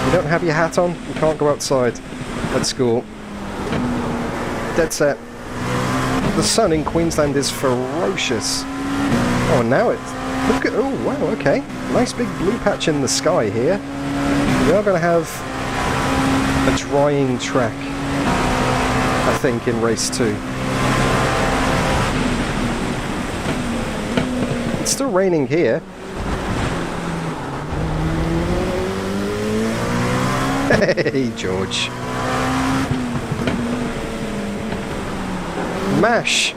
You don't have your hat on, you can't go outside at school. Dead set. The sun in Queensland is ferocious. Oh, and now it's... Look at... Oh, wow, okay. Nice big blue patch in the sky here. We are going to have a drying track, I think, in race 2. It's still raining here. Hey, George. Mash.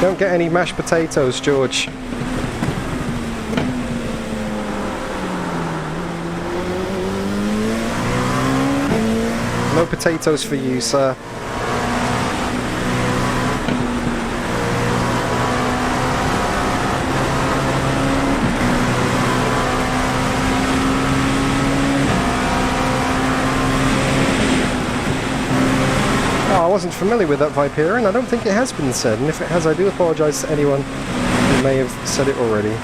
Don't get any mashed potatoes, George. No potatoes for you, sir. I wasn't familiar with that Viperian. I don't think it has been said, and if it has, I do apologise to anyone who may have said it already.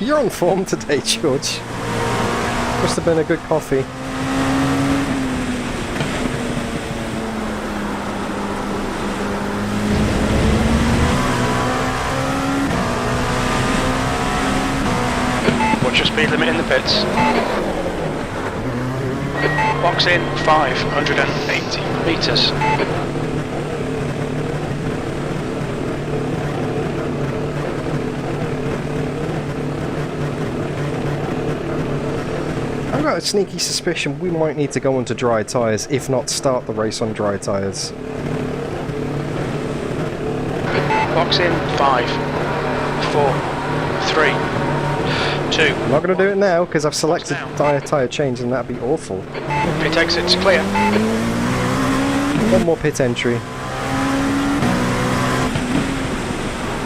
You're on form today, George. Must have been a good coffee. Watch your speed limit in the pits. Box in 580 metres. I've got a sneaky suspicion we might need to go onto dry tyres, if not start the race on dry tyres. Box in 5, 4, 3, 2. I'm not going to do it now because I've selected tyre change and that'd be awful. Pit exit's clear. One more pit entry.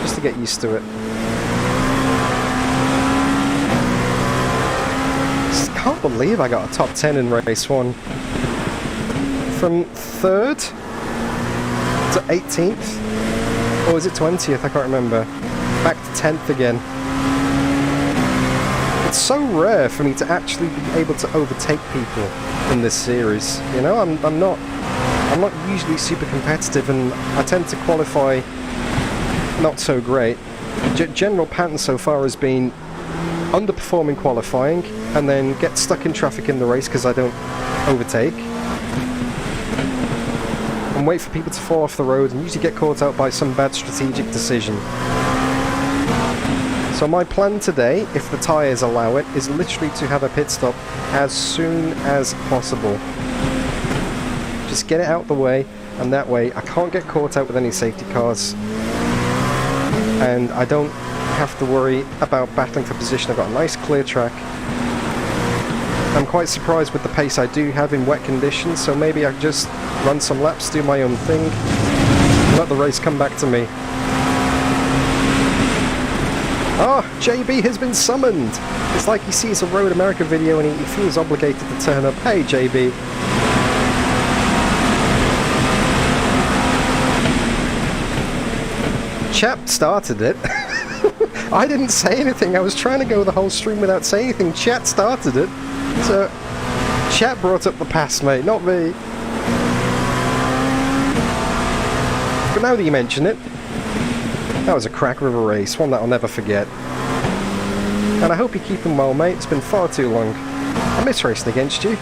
Just to get used to it. I can't believe I got a top 10 in race 1. From 3rd to 18th. Or was it 20th? I can't remember. Back to 10th again. It's so rare for me to actually be able to overtake people in this series. You know, I'm not usually super competitive, and I tend to qualify not so great. General pattern so far has been underperforming qualifying, and then get stuck in traffic in the race because I don't overtake. And wait for people to fall off the road and usually get caught out by some bad strategic decision. So my plan today, if the tyres allow it, is literally to have a pit stop as soon as possible. Just get it out the way, and that way I can't get caught out with any safety cars. And I don't have to worry about battling for position. I've got a nice clear track. I'm quite surprised with the pace I do have in wet conditions, so maybe I just run some laps, do my own thing, and let the race come back to me. Ah, JB has been summoned! It's like he sees a Road America video and he feels obligated to turn up. Hey JB! Chap started it. I didn't say anything. I was trying to go the whole stream without saying anything. Chat started it. So, chat brought up the pass, mate, not me. But now that you mention it, that was a cracker of a race, one that I'll never forget. And I hope you're keeping well, mate. It's been far too long. I miss racing against you.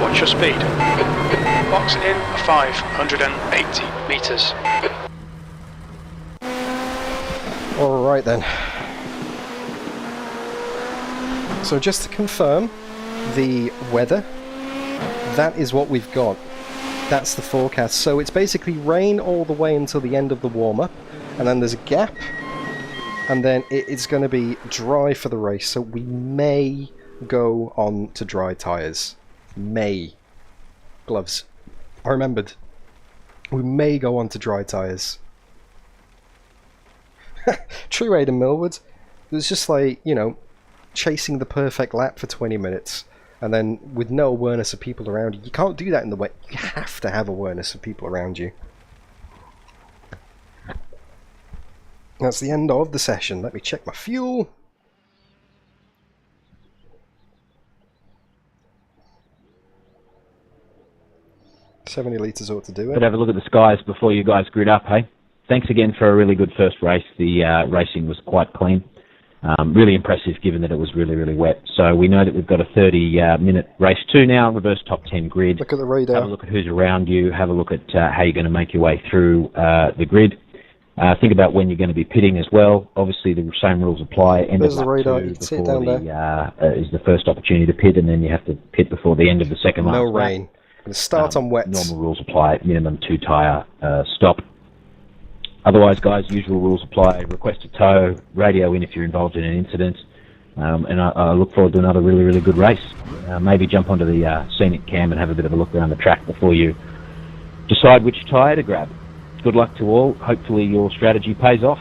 Watch your speed. Box in 580 metres. Alright then. So just to confirm, the weather, that is what we've got. That's the forecast. So it's basically rain all the way until the end of the warm-up, and then there's a gap, and then it's going to be dry for the race. So we may go on to dry tyres. May. Gloves. I remembered. We may go on to dry tyres. True Aiden Millward. It was just like, you know, chasing the perfect lap for 20 minutes and then with no awareness of people around you. You can't do that in the wet. You have to have awareness of people around you. That's the end of the session. Let me check my fuel. $70 litres ought to do it. But have a look at the skies before you guys grid up, hey? Thanks again for a really good first race. The racing was quite clean. Really impressive given that it was really, really wet. So we know that we've got a 30-minute race 2 now, reverse top 10 grid. Look at the radar. Have a look at who's around you. Have a look at how you're going to make your way through the grid. Think about when you're going to be pitting as well. Obviously, the same rules apply. End There's of the lap radar. 2 You can see it down there. is the first opportunity to pit, and then you have to pit before the end of the second lap. No rain. Going to start on wet. Normal rules apply. Minimum 2-tyre stop. Otherwise, guys, usual rules apply. Request a tow, radio in if you're involved in an incident, and I look forward to another really, really good race. Maybe jump onto the scenic cam and have a bit of a look around the track before you decide which tyre to grab. Good luck to all. Hopefully your strategy pays off.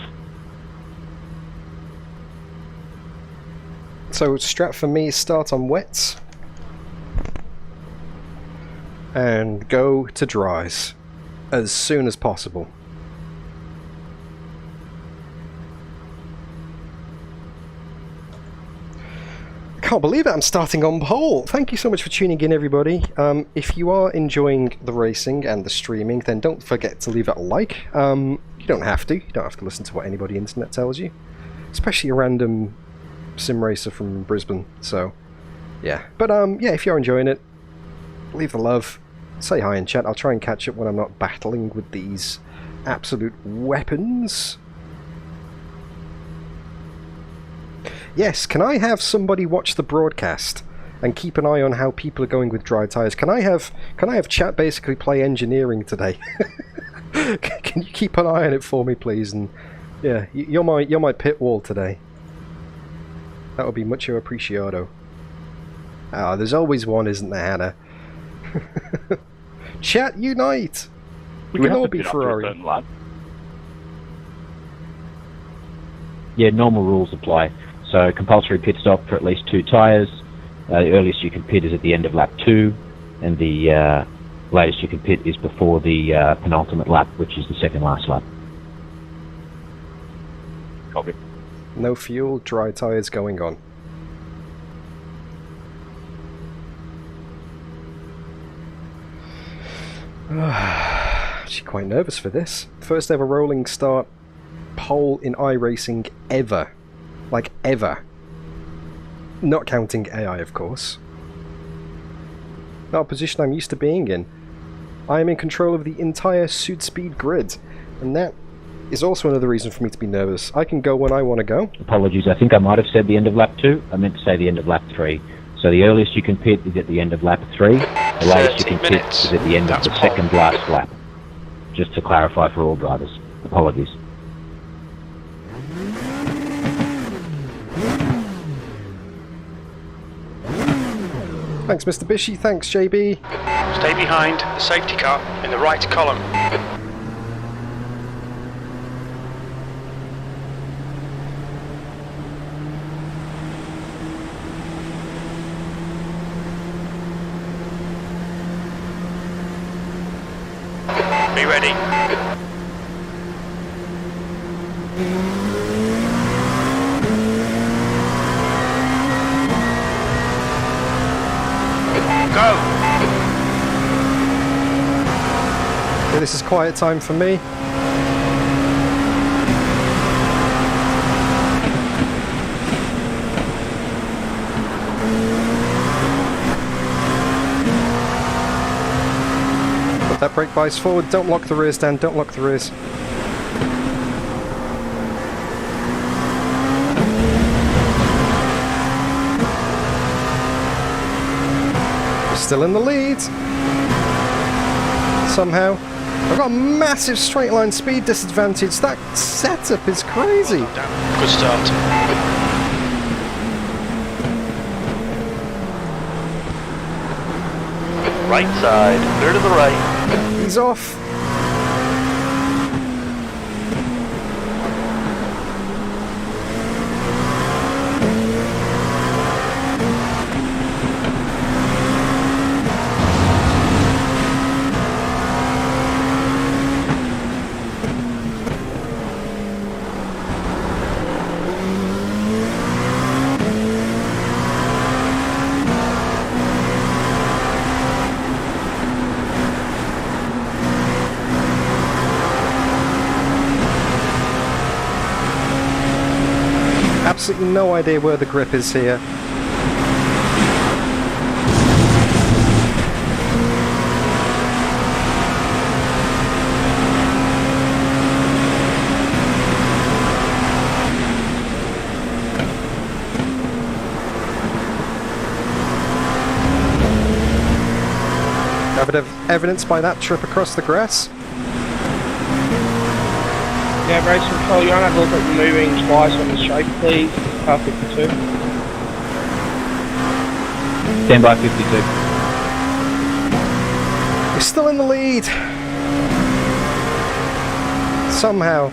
So strat for me, start on wets and go to dries as soon as possible. Can't believe it, I'm starting on pole. Thank you so much for tuning in, everybody. If you are enjoying the racing and the streaming, then don't forget to leave it a like. You don't have to. You don't have to listen to what anybody on the internet tells you. Especially a random sim racer from Brisbane. So, yeah. But, yeah, if you're enjoying it, leave the love. Say hi in chat. I'll try and catch it when I'm not battling with these absolute weapons. Yes, can I have somebody watch the broadcast and keep an eye on how people are going with dry tyres? Can I have chat basically play engineering today? Can you keep an eye on it for me, please? And yeah, you're my pit wall today. That would be mucho appreciado. Ah, there's always one, isn't there, Hannah? Chat unite! We can all be Ferrari. Yeah, normal rules apply. So compulsory pit stop for at least 2 tyres. The earliest you can pit is at the end of lap 2, and the latest you can pit is before the penultimate lap, which is the second last lap. Copy. No fuel, dry tyres going on. Actually quite nervous for this. First ever rolling start pole in iRacing ever. Like, ever. Not counting AI, of course. Not a position I'm used to being in. I am in control of the entire Sudspeed grid, and that is also another reason for me to be nervous. I can go when I want to go. Apologies, I think I might have said the end of lap 2. I meant to say the end of lap 3. So the earliest you can pit is at the end of lap 3. The latest you can pit is at the end of the second last lap. Just to clarify for all drivers. Apologies. Thanks, Mr. Bishy. Thanks, JB. Stay behind the safety car in the right column. Be ready. Go! Yeah, this is quiet time for me. Put that brake bias forward. Don't lock the rears, Dan. Don't lock the rears. Still in the lead. Somehow. I've got a massive straight line speed disadvantage. That setup is crazy. Good start. Right side, clear to the right. He's off. Absolutely no idea where the grip is here. Evidence by that trip across the grass. Yeah, race control, you want to have a look at moving twice on the straight, please. Car 52. Stand by 52. You're still in the lead. Somehow.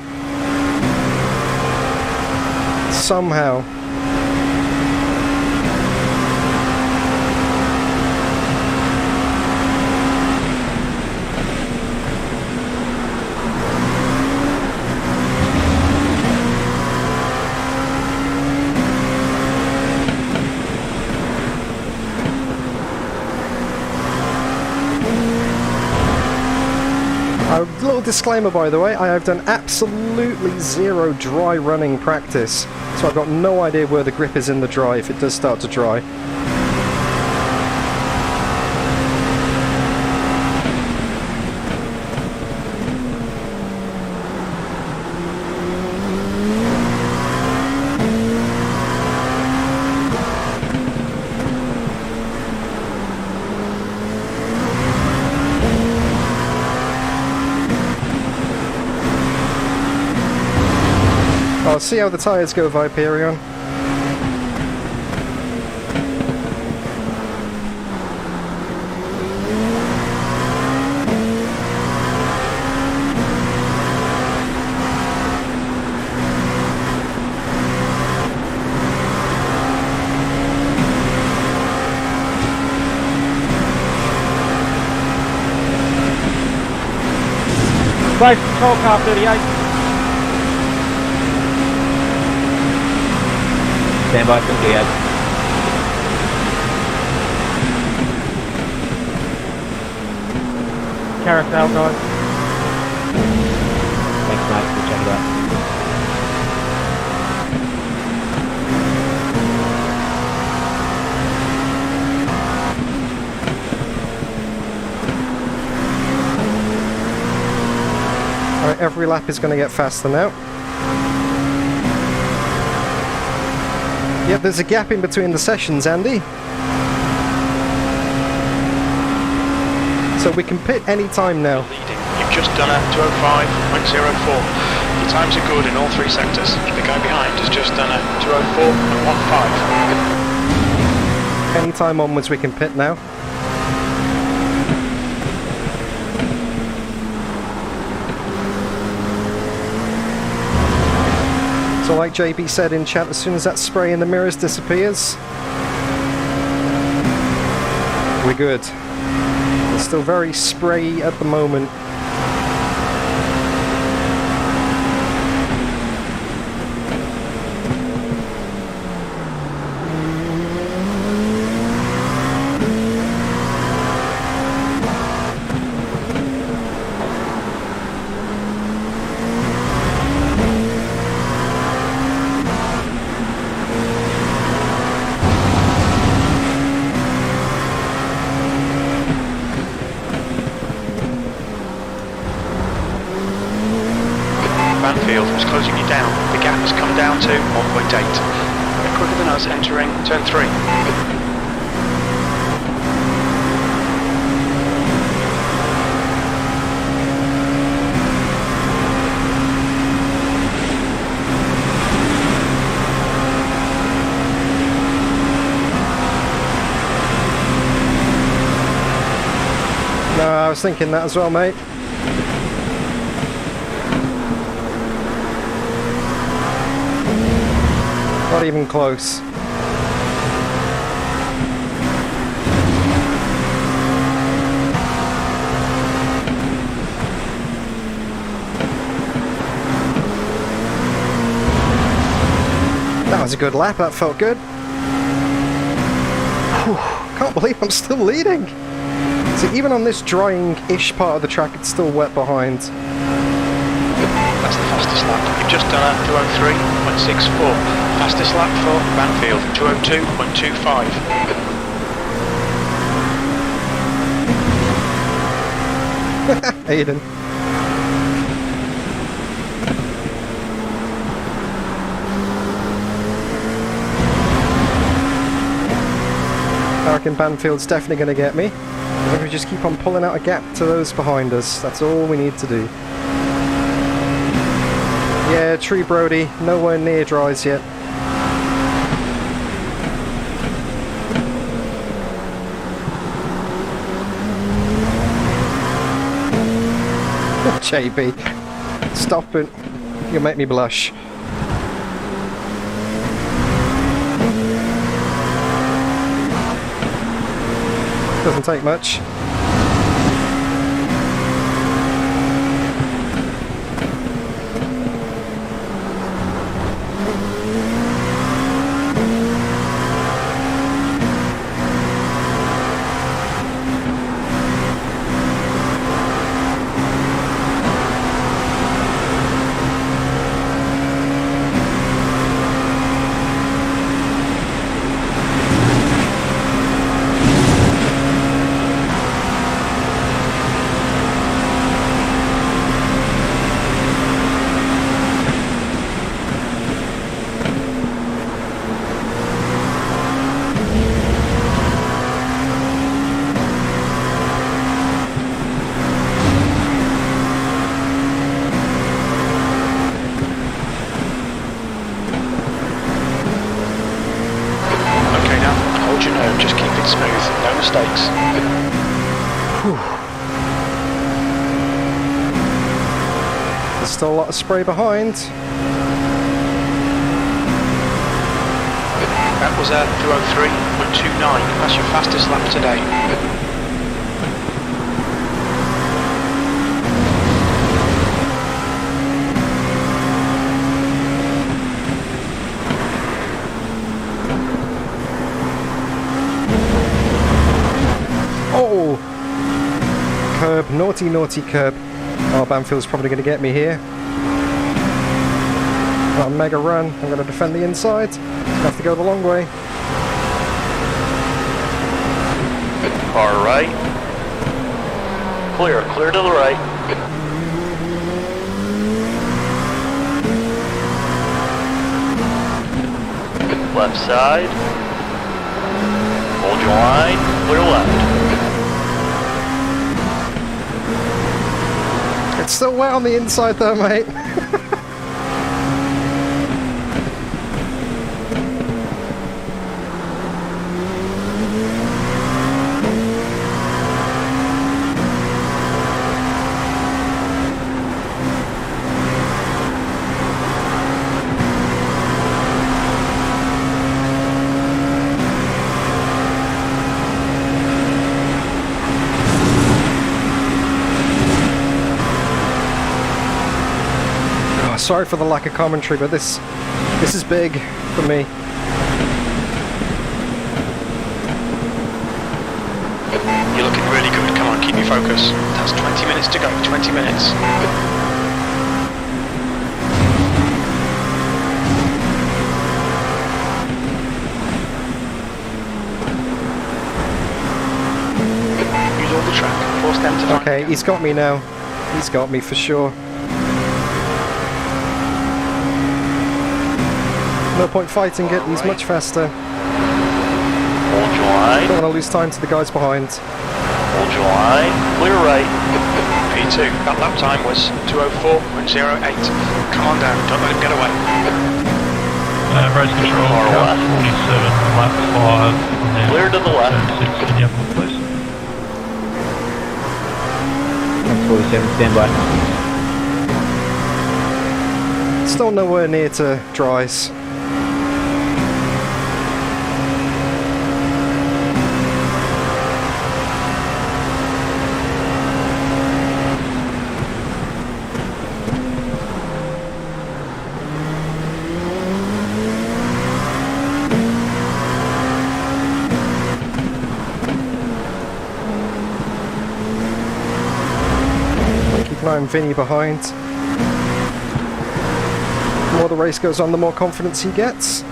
little disclaimer, by the way, I have done absolutely zero dry running practice, so I've got no idea where the grip is in the dry if it does start to dry. I'll see how the tyres go, Viperion. Race control car 38. Stand by for the Carousel guys. Thanks, mate. We'll check it out. Alright, every lap is going to get faster now. Yep, there's a gap in between the sessions, Andy. So we can pit any time now. Leading. You've just done a 205.04. Your times are good in all three sectors. The guy behind has just done a 204.15. Any time onwards we can pit now. So like JB said in chat, as soon as that spray in the mirrors disappears, we're good. It's still very sprayy at the moment. Banfield was closing you down. The gap has come down to 1.8. They're quicker than us entering turn 3. No, I was thinking that as well, mate. Not even close. That was a good lap, that felt good. Whew, can't believe I'm still leading. So even on this drying-ish part of the track, it's still wet behind. That's the fastest lap. You've just done a 203.64. Fastest lap for Banfield, 202.25. Aiden. I reckon Banfield's definitely going to get me. If we just keep on pulling out a gap to those behind us, that's all we need to do. Yeah, true Brody, nowhere near dries yet. JB, stop it. You'll make me blush. Doesn't take much. mistakes. There's still a lot of spray behind. That was a 203.29. That's your fastest lap today. Oh! Curb, naughty, naughty curb. Oh, Banfield's probably going to get me here. Got a mega run. I'm going to defend the inside. Have to go the long way. Car right. Clear, clear to the right. Left side. Hold your line, clear left. It's still wet on the inside though, mate. Sorry for the lack of commentary, but this is big for me. You're looking really good. Come on, keep your focus. That's 20 minutes to go. 20 minutes. Use all the track. Force them to find. Okay, he's got me now. He's got me for sure. No point fighting it, he's much faster. Hold your line. Don't want to lose time to the guys behind. Hold your line. Clear right. P2, that lap time was 204.08. Come on down, don't let him get away. Race control, Far car left. 47, lap 5, and then Clear to the left. turn 6 in the upper place. That's 47, stand by. Still nowhere near to dries. I'm Vinny behind. The more the race goes on, the more confidence he gets.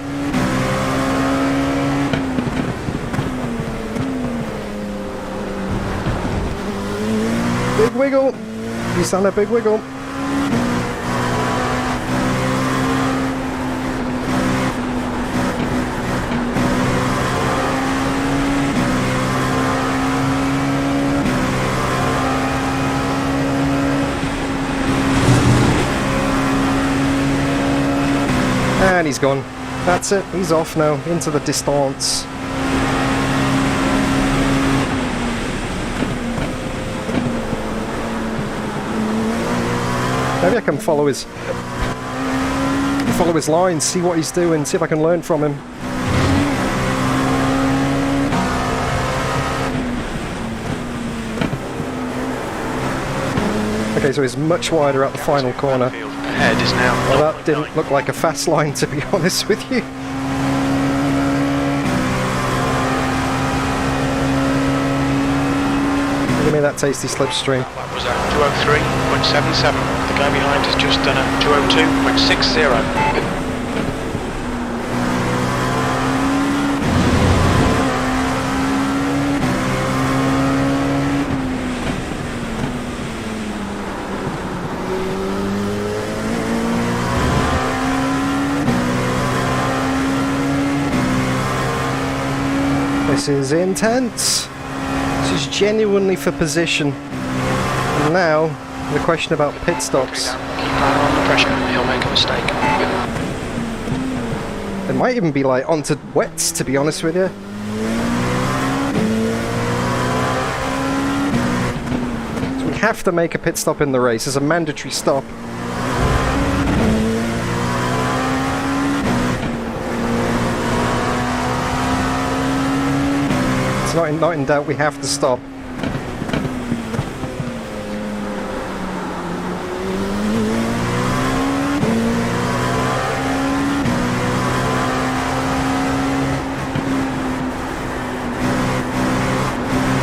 Big wiggle. He's done a big wiggle. And he's gone. That's it. He's off now into the distance. Maybe I can follow his lines, see what he's doing, see if I can learn from him. Okay, so he's much wider at the final corner. Ahead is now. Well, that didn't look like a fast line, to be honest with you. Give me that tasty slipstream. That was a 203.77. The guy behind has just done a 202.60. This is intense. This is genuinely for position. And now, the question about pit stops. Keep Banner under pressure, he'll make a mistake. It might even be like onto wets, to be honest with you. have to make a pit stop in the race. It's a mandatory stop. It's not in doubt, we have to stop.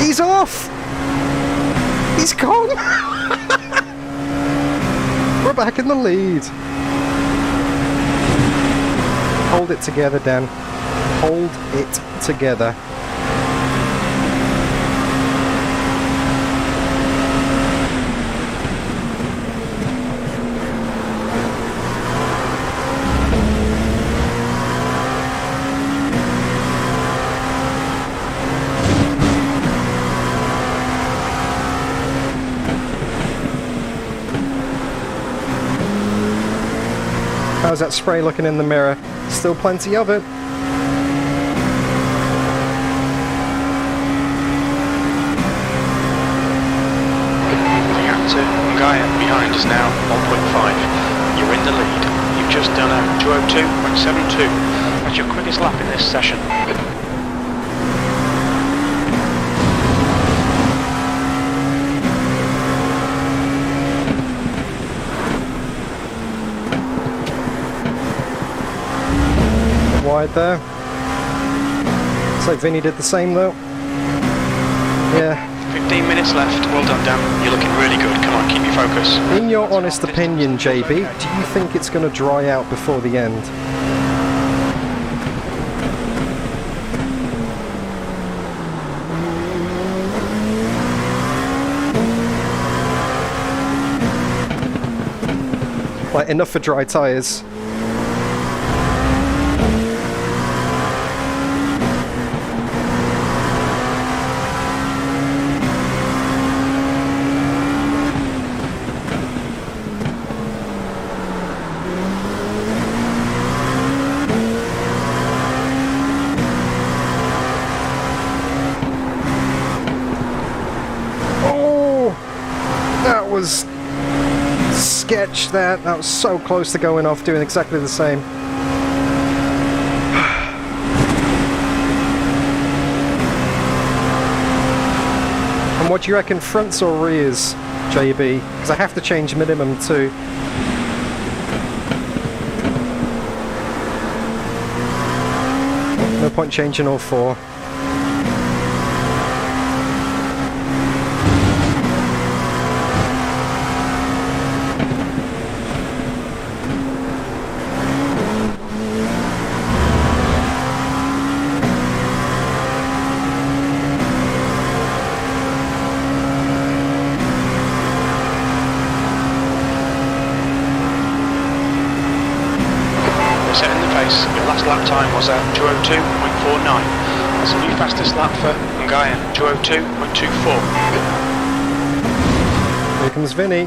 He's off! He's gone! We're back in the lead. Hold it together, Dan. Hold it together. How's that spray looking in the mirror? Still plenty of it. The actor Gaia behind is now 1.5. You're in the lead. You've just done a 202.72. That's your quickest lap in this session. Wide there. Looks like Vinny did the same though. Yeah. 15 minutes left. Well done, Dan. You're looking really good. Come on, keep your focus. In your honest opinion, JB, do you think it's going to dry out before the end? Like enough for dry tyres? Was sketch that was so close to going off, doing exactly the same. And what do you reckon, fronts or rears, JB? Because I have to change minimum too. No point changing all four. Your last lap time was at 202.49. That's a new fastest lap for Ngaia, 202.24. Here comes Vinny.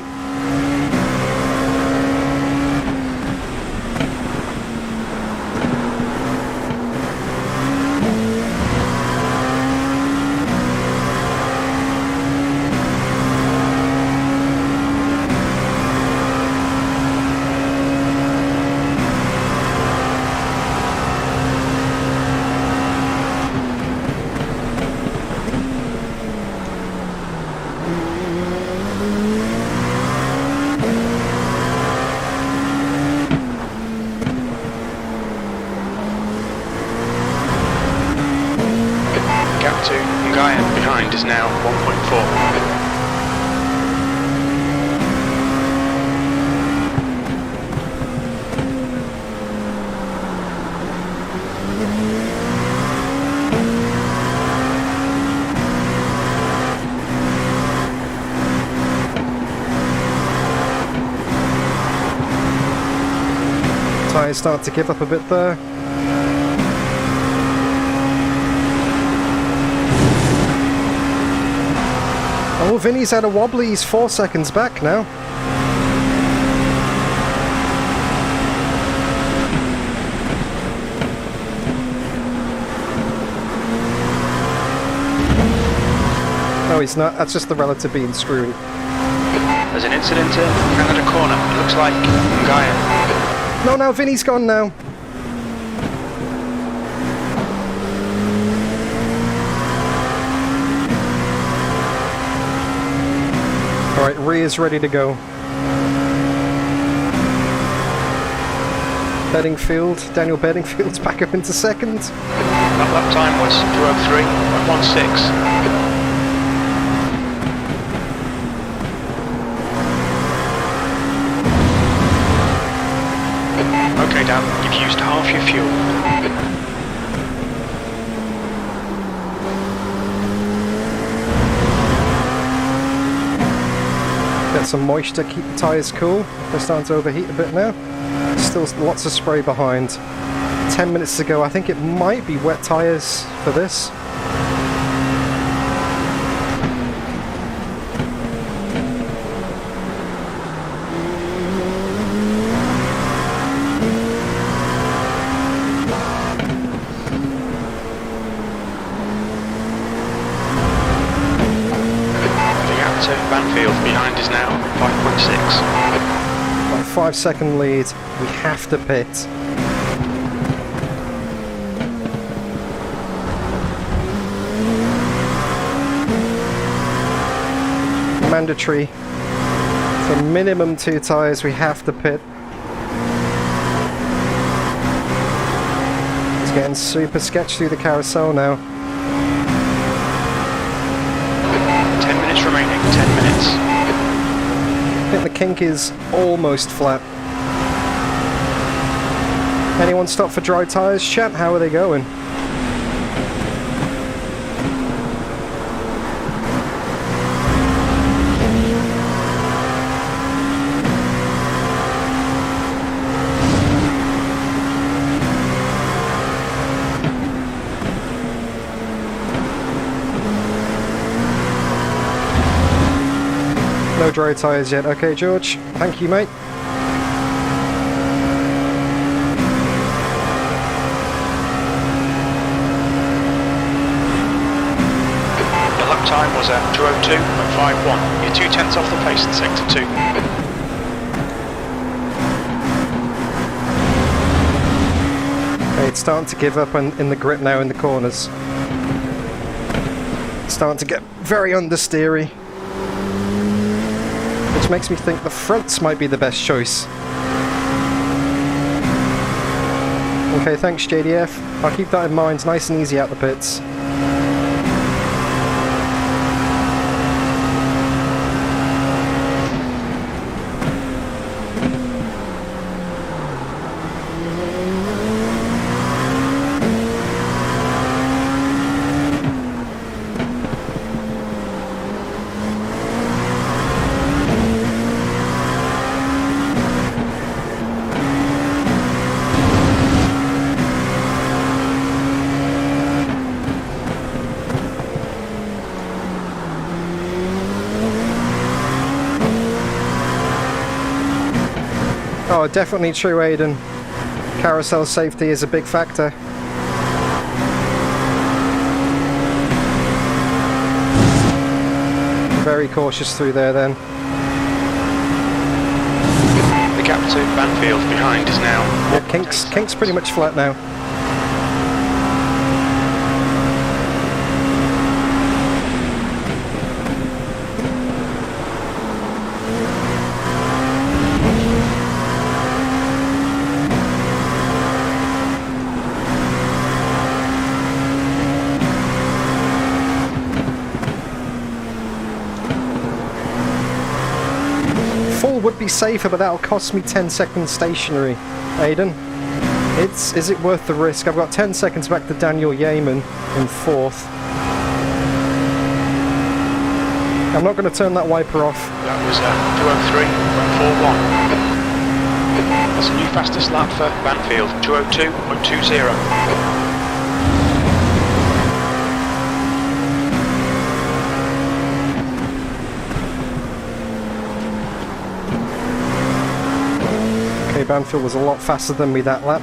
To Ngaia behind is now 1.4. Tyres start to give up a bit there. Oh, Vinny's had a wobbly, he's 4 seconds back now. No, he's not. That's just the relative being screwed. There's an incident in Canada Corner. It looks like Gaia. No, now Vinny's gone now. Alright, Rhea's ready to go. Bedingfield, Daniel Bedingfield's back up into second. That lap time was 2:03.16. Okay, Dan, you've used half your fuel. Get some moisture, keep the tyres cool. They're starting to overheat a bit now. Still lots of spray behind. 10 minutes to go. I think it might be wet tyres for this. Behind is now 5.6. About 5-second lead. We have to pit. Mandatory. For minimum 2 tyres, we have to pit. It's getting super sketchy through the carousel now. 10 minutes remaining, 10 minutes. I think the kink is almost flat. Anyone stop for dry tyres? Chat, how are they going? No dry tyres yet. Okay, George. Thank you, mate. The lap time was at 2:02.51. You're 0.2 off the pace in sector 2. Okay, it's starting to give up in the grip now in the corners. It's starting to get very understeery. Which makes me think the fronts might be the best choice. Okay, thanks JDF. I'll keep that in mind. Nice and easy out the pits. Oh, definitely true, Aidan. Carousel safety is a big factor. Very cautious through there then. The gap to Banfield behind is now... Yeah, Kink's pretty much flat now. Would be safer, but that'll cost me 10 seconds stationary. Aidan, is it worth the risk? I've got 10 seconds back to Daniel Yeaman in 4th. I'm not going to turn that wiper off. That was 2:03.41. That's a new fastest lap for Banfield, 2:02.20. Banfield was a lot faster than me that lap.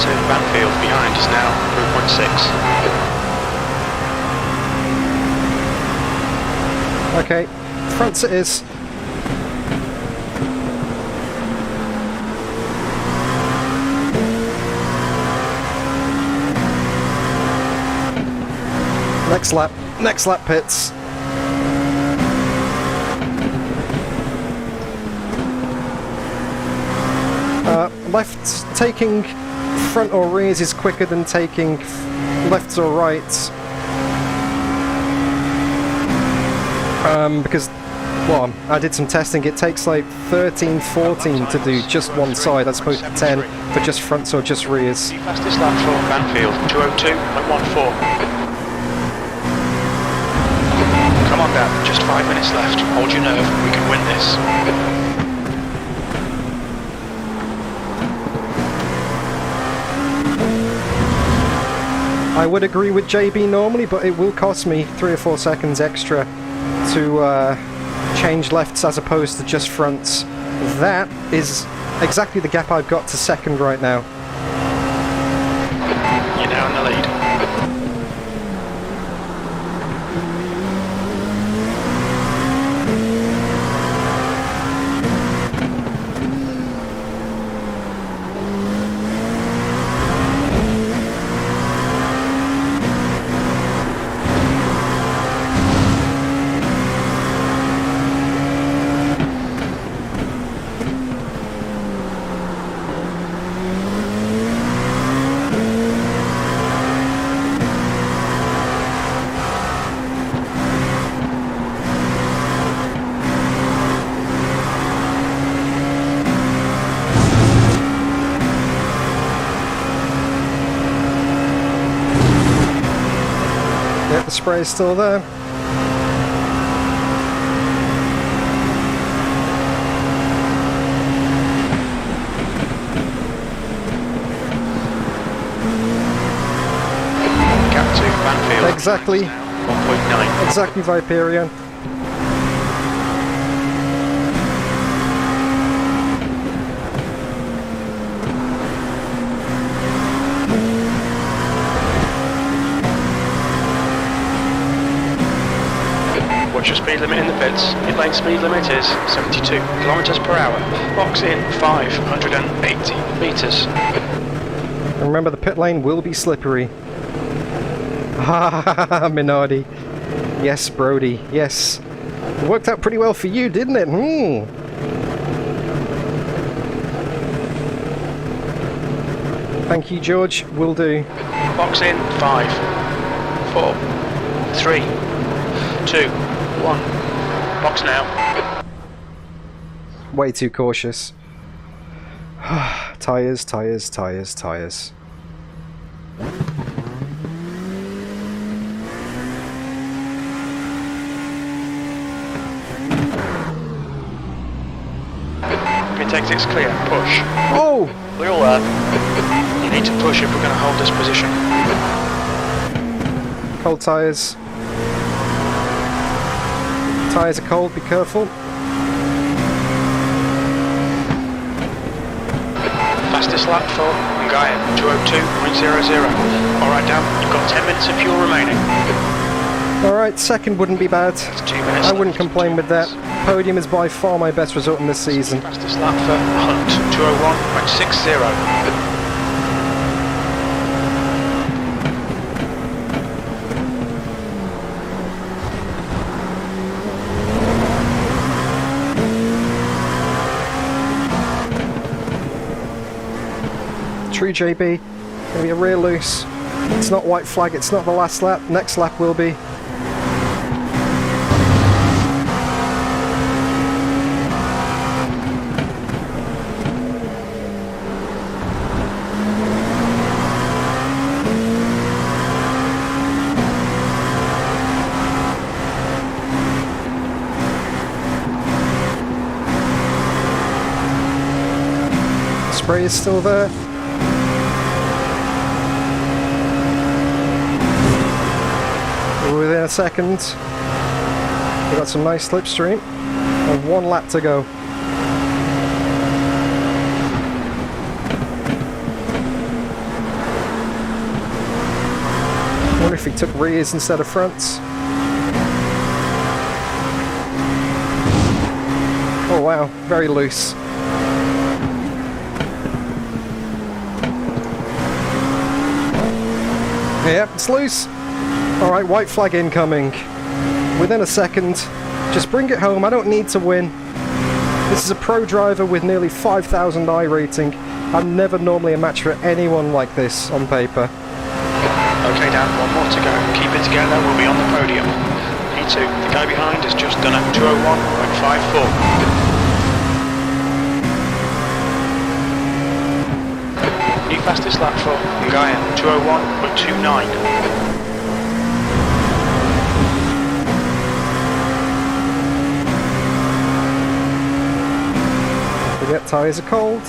to Banfield behind is now 3.6. Okay, fronts it is. Next lap pits. Left taking front or rears is quicker than taking lefts or rights. Because, well, I did some testing, it takes like 13, 14 to do just one side as opposed to 10 for just fronts or just rears. The fastest lap for Banfield, 2:02.14. Come on, Dad, just 5 minutes left. Hold your nerve, we can win this. I would agree with JB normally, but it will cost me 3 or 4 seconds extra to change lefts as opposed to just fronts. That is exactly the gap I've got to second right now. You're now in the lead. The spray is still there. Gap to Banfield. Exactly. 1.9. Exactly, Viperion. What's your speed limit in the pits? Pit lane speed limit is 72 kilometers per hour. Box in 580 meters. Remember, the pit lane will be slippery. Ha Minardi. Yes, Brody. Yes. It worked out pretty well for you, didn't it? Thank you, George. Will do. Box in 5, 4, 3, 2, 1. Box now. Way too cautious. Tyres, tyres, tyres, tyres. Pit exit's clear. Push. Oh! Clear left. You need to push if we're going to hold this position. Cold tyres. Tyres are cold, be careful. Fastest lap for Gaia, 2:02.00. Alright, Dan, you've got 10 minutes of fuel remaining. Alright, second wouldn't be bad. It's 2 minutes I wouldn't left. complain with that. Podium is by far my best result in this season. Fastest lap for Hunt, 2:01.60. True, JB. Gonna be a rear loose. It's not white flag, it's not the last lap. Next lap will be. Spray is still there. Within a second, we've got some nice slipstream, and 1 lap to go. took rears instead of fronts. Oh wow, very loose. Yep, it's loose. Alright, white flag incoming. Within a second. Just bring it home, I don't need to win. This is a pro driver with nearly 5,000 iRating. I'm never normally a match for anyone like this on paper. Okay, Dan, one more to go. Keep it together, we'll be on the podium. P2, the guy behind has just done a 201.54. New fastest lap for Gaia, 201.29. Forget tyres are cold.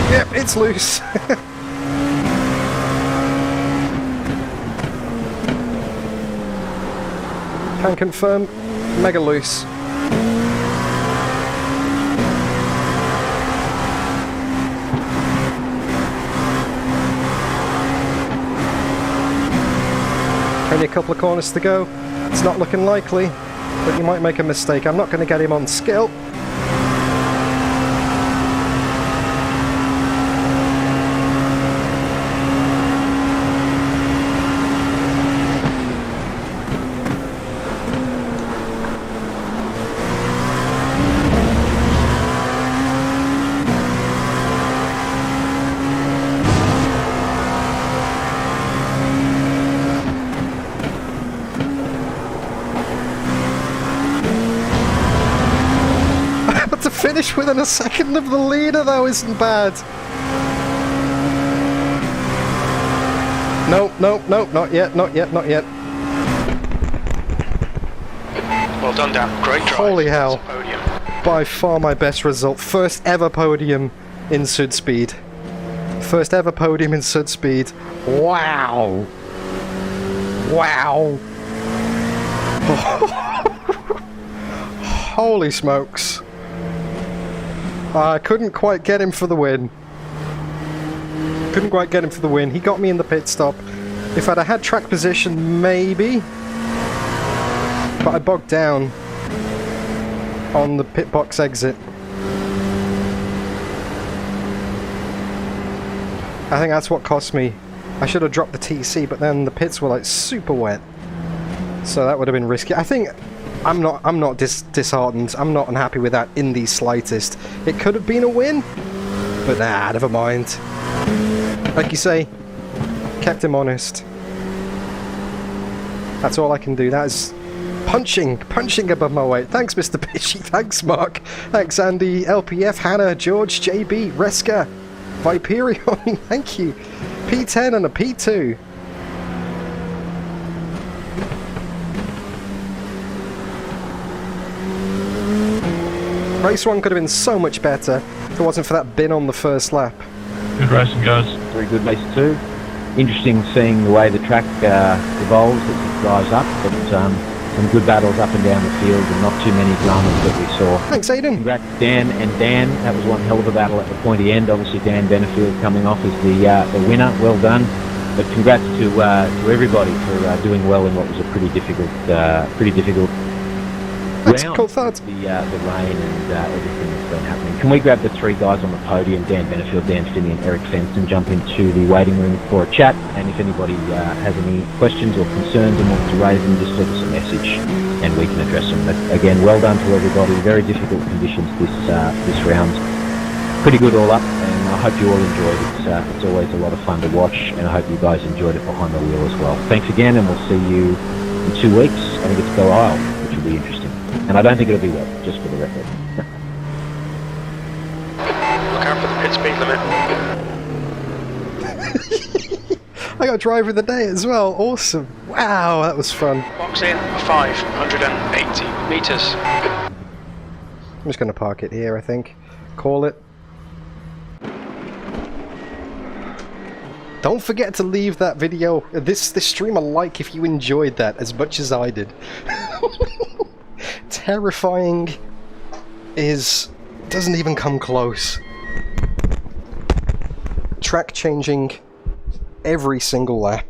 Yep, it's loose. Can confirm, mega loose. Only a couple of corners to go. It's not looking likely, but you might make a mistake. I'm not going to get him on skill. Finish within a second of the leader though isn't bad. No, not yet. Well done, Dan. Great drive. Holy hell. That's a podium. By far my best result. First ever podium in Sudspeed. First ever podium in Sudspeed. Wow. Wow. Holy smokes. I couldn't quite get him for the win. He got me in the pit stop. If I'd have had track position, maybe. But I bogged down on the pit box exit. I think that's what cost me. I should have dropped the TC, but then the pits were like super wet. So that would have been risky. I think I'm not disheartened. I'm not unhappy with that in the slightest. It could have been a win, but nah, never mind. Like you say, kept him honest. That's all I can do. That is punching above my weight. Thanks, Mr. Pishy. Thanks, Mark. Thanks, Andy, LPF, Hannah, George, JB, Reska, Viperion. Thank you. P10 and a P2. Race 1 could have been so much better if it wasn't for that bin on the first lap. Good racing, guys. Very good race 2. Interesting seeing the way the track evolves as it drives up, but some good battles up and down the field and not too many dramas that we saw. Thanks, Aidan. Congrats Dan and Dan. That was one hell of a battle at the pointy end. Obviously Dan Benefield coming off as the winner. Well done. But congrats to everybody for doing well in what was a pretty difficult That's round. cool thoughts. The rain and everything that's been happening. Can we grab the three guys on the podium, Dan Benefield, Dan Finney and Eric Fenton, jump into the waiting room for a chat, and if anybody has any questions or concerns and wants to raise them, just leave us a message and we can address them. But again, well done to everybody. Very difficult conditions this round. Pretty good all up, and I hope you all enjoyed it. It's always a lot of fun to watch, and I hope you guys enjoyed it behind the wheel as well. Thanks again, and we'll see you in 2 weeks. I think it's Belle Isle, which will be interesting. And I don't think it'll be wet, just for the record. Look out for the pit speed limit. I got driver of the day as well. Awesome. Wow, that was fun. Box in 580 metres. I'm just going to park it here, I think. Call it. Don't forget to leave that video, this stream a like if you enjoyed that as much as I did. Terrifying doesn't even come close. Track changing every single lap.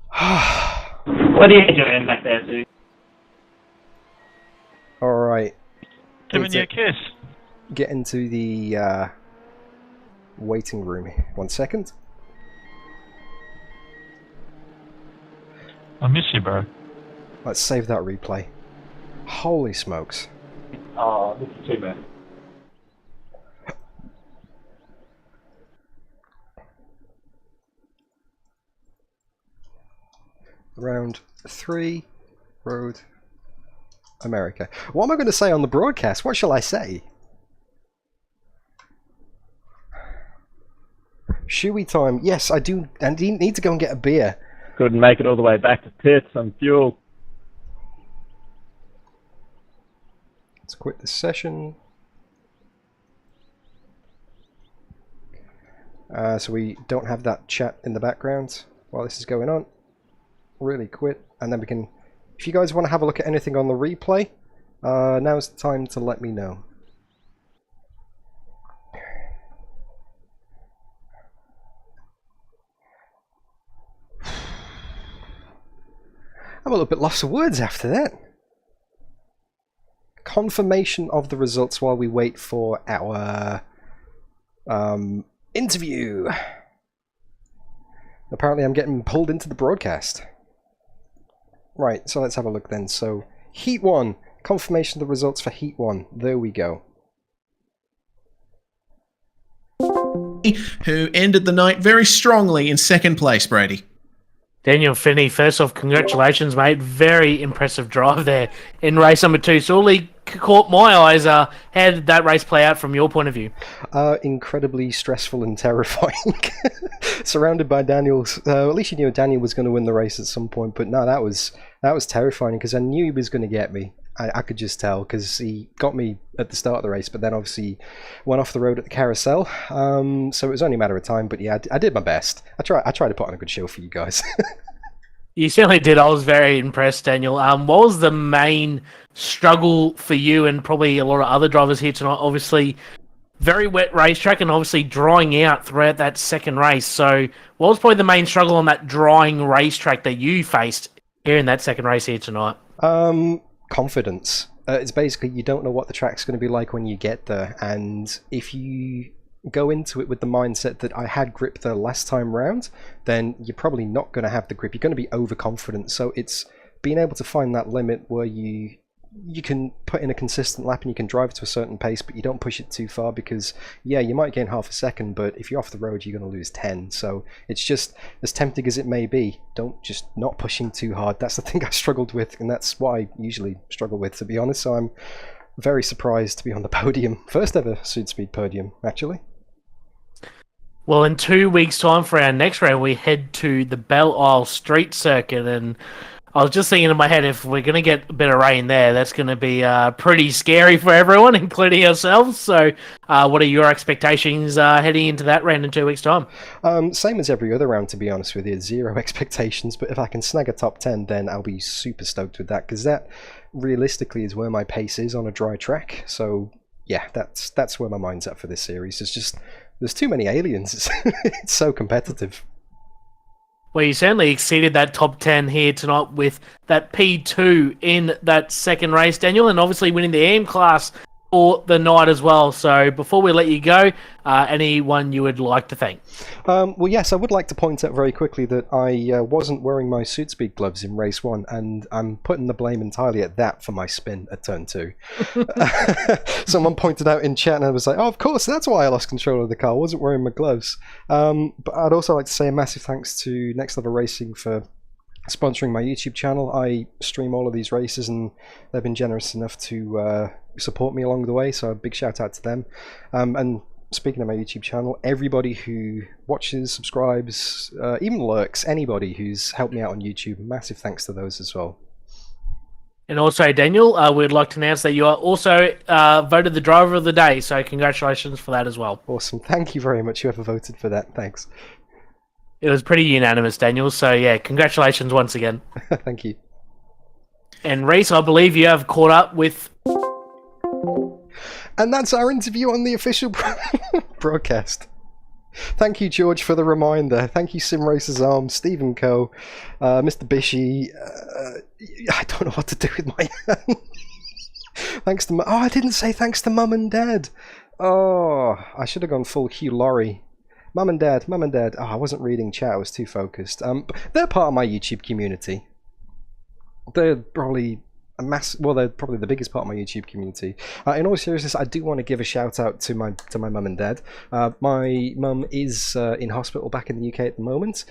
What are you doing back there, Sue? Alright. Giving you a kiss. Get into the waiting room. 1 second. I miss you, bro. Let's save that replay. Holy smokes. Oh, this is too bad. Round 3, Road America. What am I going to say on the broadcast? What shall I say? Shoey time. Yes, I do. And you need to go and get a beer. Couldn't make it all the way back to pits on fuel. Let's quit this session. So we don't have that chat in the background while this is going on. Really quit, and then we can, if you guys want to have a look at anything on the replay, now's the time to let me know. I'm a little bit lost for words after that. Confirmation of the results while we wait for our interview. Apparently I'm getting pulled into the broadcast. Right, so let's have a look then. So, Heat 1. Confirmation of the results for Heat 1. There we go. Who ended the night very strongly in second place, Brady. Daniel Finney, first off, congratulations, mate. Very impressive drive there in race number 2. So all he caught my eyes. How did that race play out from your point of view? Incredibly stressful and terrifying. Surrounded by Daniels. At least you knew Daniel was going to win the race at some point. But no, that was terrifying because I knew he was going to get me. I could just tell because he got me at the start of the race, but then obviously went off the road at the carousel. So it was only a matter of time. But yeah, I did my best. I tried to put on a good show for you guys. You certainly did. I was very impressed, Daniel. What was the main struggle for you and probably a lot of other drivers here tonight? Obviously, very wet racetrack and obviously drying out throughout that second race. So what was probably the main struggle on that drying racetrack that you faced here in that second race here tonight? Confidence. It's basically you don't know what the track's going to be like when you get there, and if you go into it with the mindset that I had grip the last time round, then you're probably not going to have the grip. You're going to be overconfident. So it's being able to find that limit where you can put in a consistent lap and you can drive to a certain pace, but you don't push it too far because, yeah, you might gain half a second, but if you're off the road, you're going to lose 10. So it's just, as tempting as it may be, don't just not pushing too hard. That's the thing I struggled with, and that's what I usually struggle with, to be honest. So I'm very surprised to be on the podium. First ever Südspeed podium, actually. Well, in 2 weeks' time for our next round, we head to the Belle Isle Street Circuit, and I was just thinking in my head, if we're going to get a bit of rain there, that's going to be pretty scary for everyone, including ourselves. So what are your expectations heading into that round in 2 weeks' time? Same as every other round, to be honest with you. 0 expectations, but if I can snag a top 10, then I'll be super stoked with that, because that realistically is where my pace is on a dry track. So yeah, that's where my mind's at for this series. There's too many aliens. It's so competitive. Well, you certainly exceeded that top 10 here tonight with that P2 in that second race, Daniel, and obviously winning the AM class for the night as well. So before we let you go, anyone you would like to thank? Well, yes, I would like to point out very quickly that I wasn't wearing my Sudspeed gloves in race 1, and I'm putting the blame entirely at that for my spin at turn 2. Someone pointed out in chat, and I was like, oh, of course, that's why I lost control of the car. I wasn't wearing my gloves. But I'd also like to say a massive thanks to Next Level Racing for sponsoring my YouTube channel. I stream all of these races, and they've been generous enough to support me along the way, so a big shout out to them. And speaking of my YouTube channel, everybody who watches, subscribes, even lurks, anybody who's helped me out on YouTube, massive thanks to those as well. And also, Daniel, we'd like to announce that you are also voted the driver of the day, so congratulations for that as well. Awesome. Thank you very much, whoever voted for that. Thanks. It was pretty unanimous, Daniel, so yeah, congratulations once again. Thank you. And Reese, I believe you have caught up with... And that's our interview on the official broadcast. Thank you, George, for the reminder. Thank you, Sim Racers Arms, Stephen Coe, Mr. Bishy. I don't know what to do with my hand. Thanks to... I didn't say thanks to Mum and Dad. Oh, I should have gone full Hugh Laurie. Mum and Dad. Oh, I wasn't reading chat. I was too focused. They're part of my YouTube community. They're probably they're probably the biggest part of my YouTube community. In all seriousness, I do want to give a shout out to my mum and dad. My mum is in hospital back in the UK at the moment,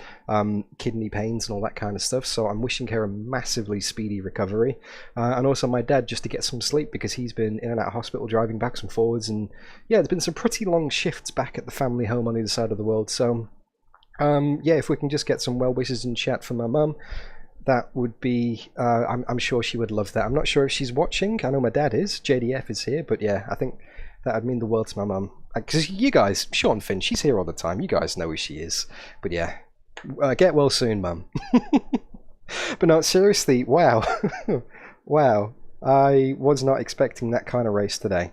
kidney pains and all that kind of stuff. So I'm wishing her a massively speedy recovery. And also my dad just to get some sleep because he's been in and out of hospital driving backwards and forwards. And yeah, there's been some pretty long shifts back at the family home on either side of the world. So yeah, if we can just get some well wishes in chat for my mum. That would be, I'm sure she would love that. I'm not sure if she's watching. I know my dad is. JDF is here. But yeah, I think that would mean the world to my mum. Because you guys, Sean Finn, she's here all the time. You guys know who she is. But yeah, get well soon, mum. But no, seriously, wow. Wow. I was not expecting that kind of race today.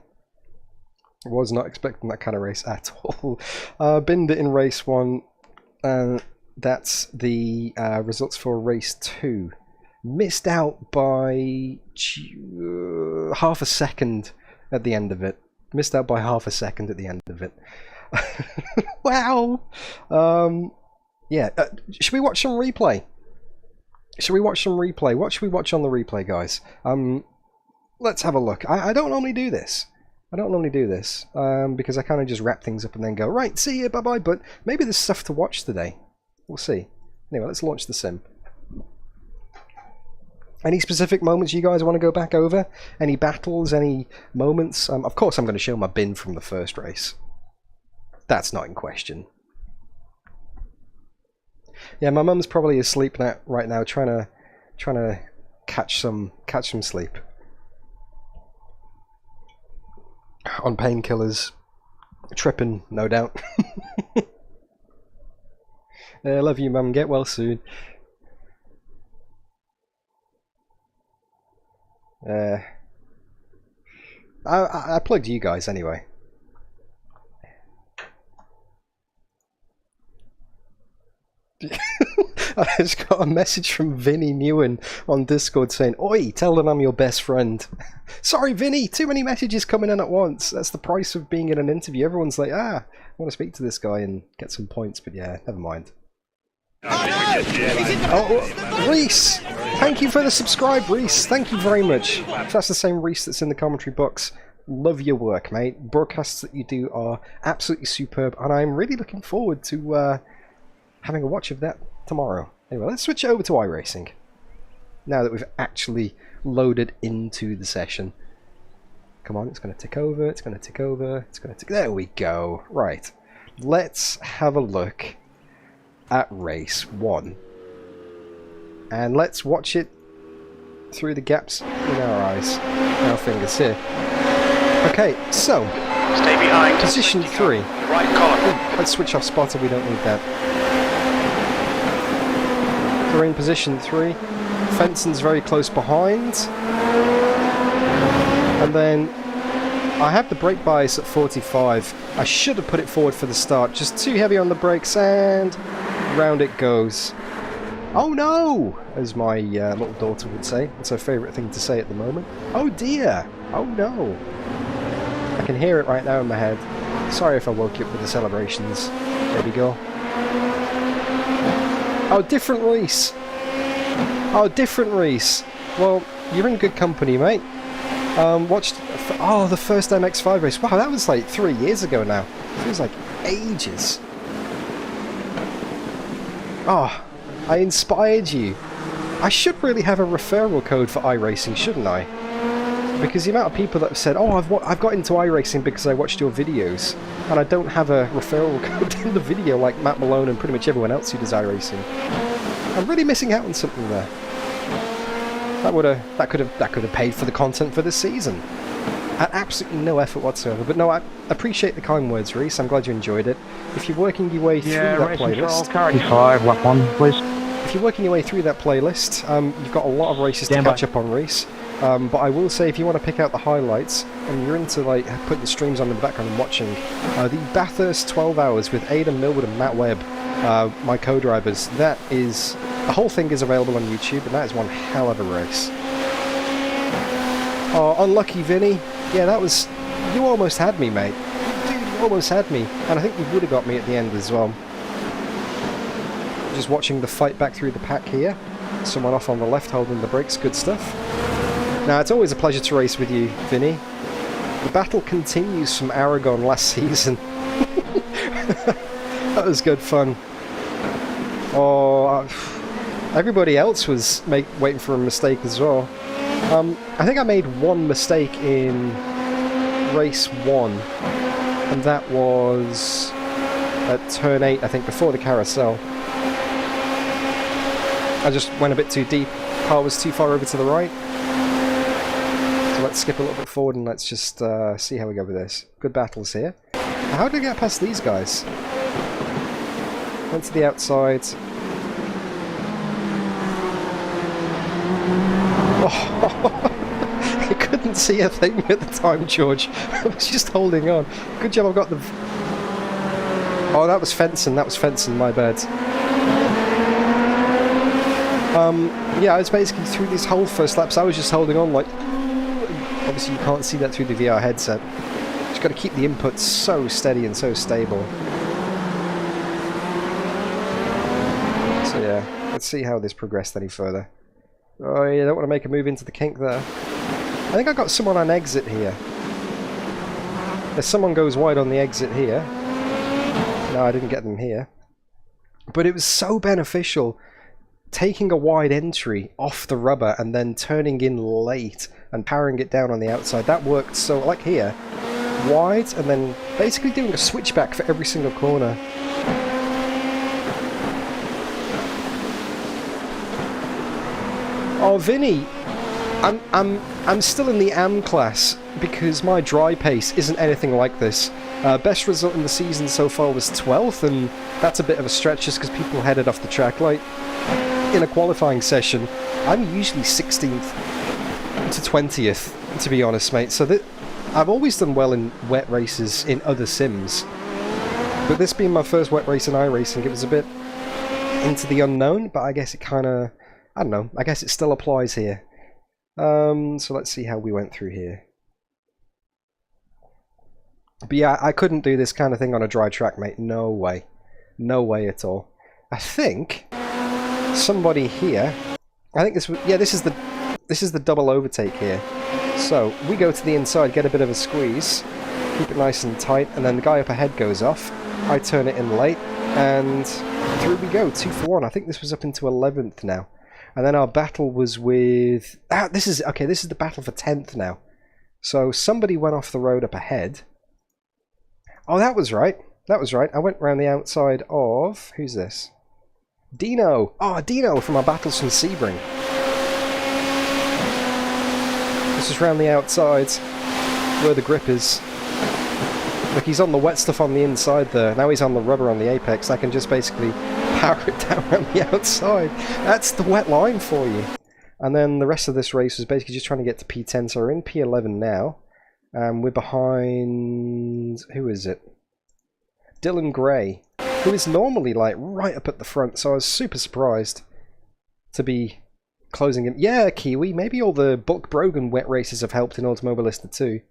Was not expecting that kind of race at all. Binned it in race 1. That's the results for race 2. Missed out by half a second at the end of it. Wow. Yeah. Should we watch some replay? What should we watch on the replay, guys? Let's have a look. I don't normally do this. Because I kind of just wrap things up and then go, right, see you, bye-bye. But maybe there's stuff to watch today. We'll see. Anyway, let's launch the sim. Any specific moments you guys want to go back over? Any battles? Any moments? Of course, I'm going to show my bin from the first race. That's not in question. Yeah, my mum's probably asleep right now, trying to catch some sleep on painkillers, tripping, no doubt. I love you, Mum. Get well soon. I plugged you guys anyway. I just got a message from Vinny Newen on Discord saying, "Oi, tell them I'm your best friend." Sorry, Vinny, too many messages coming in at once. That's the price of being in an interview. Everyone's like, I want to speak to this guy and get some points, but yeah, never mind. Oh, Reese! Thank you for the subscribe, Reese. Thank you very much. If that's the same Reese that's in the commentary box, love your work, mate. Broadcasts that you do are absolutely superb, and I'm really looking forward to having a watch of that tomorrow. Anyway, let's switch over to iRacing. Now that we've actually loaded into the session. Come on, it's going to tick over, it's going to tick over, it's going to tick... There we go. Right. Let's have a look at race 1. And let's watch it through the gaps in our eyes. Our fingers here. Okay, so... Stay behind. Position 3. Right column. Ooh, let's switch off spotter, we don't need that. We're in position 3. Fenson's very close behind. And then I have the brake bias at 45. I should have put it forward for the start. Just too heavy on the brakes and round it goes. Oh no! As my little daughter would say. It's her favourite thing to say at the moment. Oh dear! Oh no! I can hear it right now in my head. Sorry if I woke you up with the celebrations. There we go. Oh, different Reese! Oh, different Reese! Well, you're in good company, mate. Watched... Oh, the first MX-5 race. Wow, that was like 3 years ago now. It feels like ages. Oh, I inspired you. I should really have a referral code for iRacing, shouldn't I? Because the amount of people that have said, oh, I've got into iRacing because I watched your videos, and I don't have a referral code in the video like Matt Malone and pretty much everyone else who does iRacing. I'm really missing out on something there. That could have paid for the content for this season. At absolutely no effort whatsoever. But no, I appreciate the kind words, Reese. I'm glad you enjoyed it. If you're working your way through that playlist, Control, 5, lap 1, please. if you're working your way through that playlist, you've got a lot of races to catch up on, Reese. But I will say, if you want to pick out the highlights, and you're into like putting the streams on in the background and watching, the Bathurst 12 Hours with Aidan Millwood and Matt Webb, my co-drivers, the whole thing is available on YouTube, and that is one hell of a race. Oh, unlucky Vinny. Yeah, that was... You almost had me, mate. Dude, you almost had me. And I think you would have got me at the end as well. Just watching the fight back through the pack here. Someone off on the left holding the brakes. Good stuff. Now, it's always a pleasure to race with you, Vinny. The battle continues from Aragon last season. That was good fun. Oh, everybody else was waiting for a mistake as well. I think I made one mistake in race 1, and that was at turn 8, I think, before the carousel. I just went a bit too deep. Car was too far over to the right. So let's skip a little bit forward and let's just see how we go with this. Good battles here. How did I get past these guys? Went to the outside. Oh, I couldn't see a thing at the time, George. I was just holding on. Good job I've got the... Oh, that was fencing. That was fencing, my bad. Yeah, I was basically through these whole first laps, I was just holding on like... Obviously you can't see that through the VR headset. Just got to keep the inputs so steady and so stable. So yeah, let's see how this progressed any further. Oh, you don't want to make a move into the kink there. I think I got someone on exit here. If someone goes wide on the exit here. No, I didn't get them here. But it was so beneficial taking a wide entry off the rubber and then turning in late and powering it down on the outside. That worked so, like here, wide and then basically doing a switchback for every single corner. Oh, Vinny, I'm still in the AM class because my dry pace isn't anything like this. Best result in the season so far was 12th, and that's a bit of a stretch just because people headed off the track. Like, in a qualifying session, I'm usually 16th to 20th, to be honest, mate. So I've always done well in wet races in other sims. But this being my first wet race in iRacing, it was a bit into the unknown, but I guess it kind of... I don't know, I guess it still applies here. So let's see how we went through here. But yeah, I couldn't do this kind of thing on a dry track, mate. No way. No way at all. I think somebody here... I think this was... Yeah, this is the double overtake here. So, we go to the inside, get a bit of a squeeze, keep it nice and tight, and then the guy up ahead goes off. I turn it in late, and through we go, 2 for 1. I think this was up into 11th now. And then our battle was with... this is the battle for 10th now. So somebody went off the road up ahead. Oh, that was right. That was right. I went round the outside of... Who's this? Dino. Oh, Dino from our battles from Sebring. This is round the outside where the grip is. Look, he's on the wet stuff on the inside there. Now he's on the rubber on the apex. I can just basically power it down around the outside. That's the wet line for you. And then the rest of this race was basically just trying to get to P10. So we're in P11 now. We're behind... Who is it? Dylan Gray, who is normally like right up at the front. So I was super surprised to be closing him. Yeah, Kiwi. Maybe all the Buck Brogan wet races have helped in Automobilista too.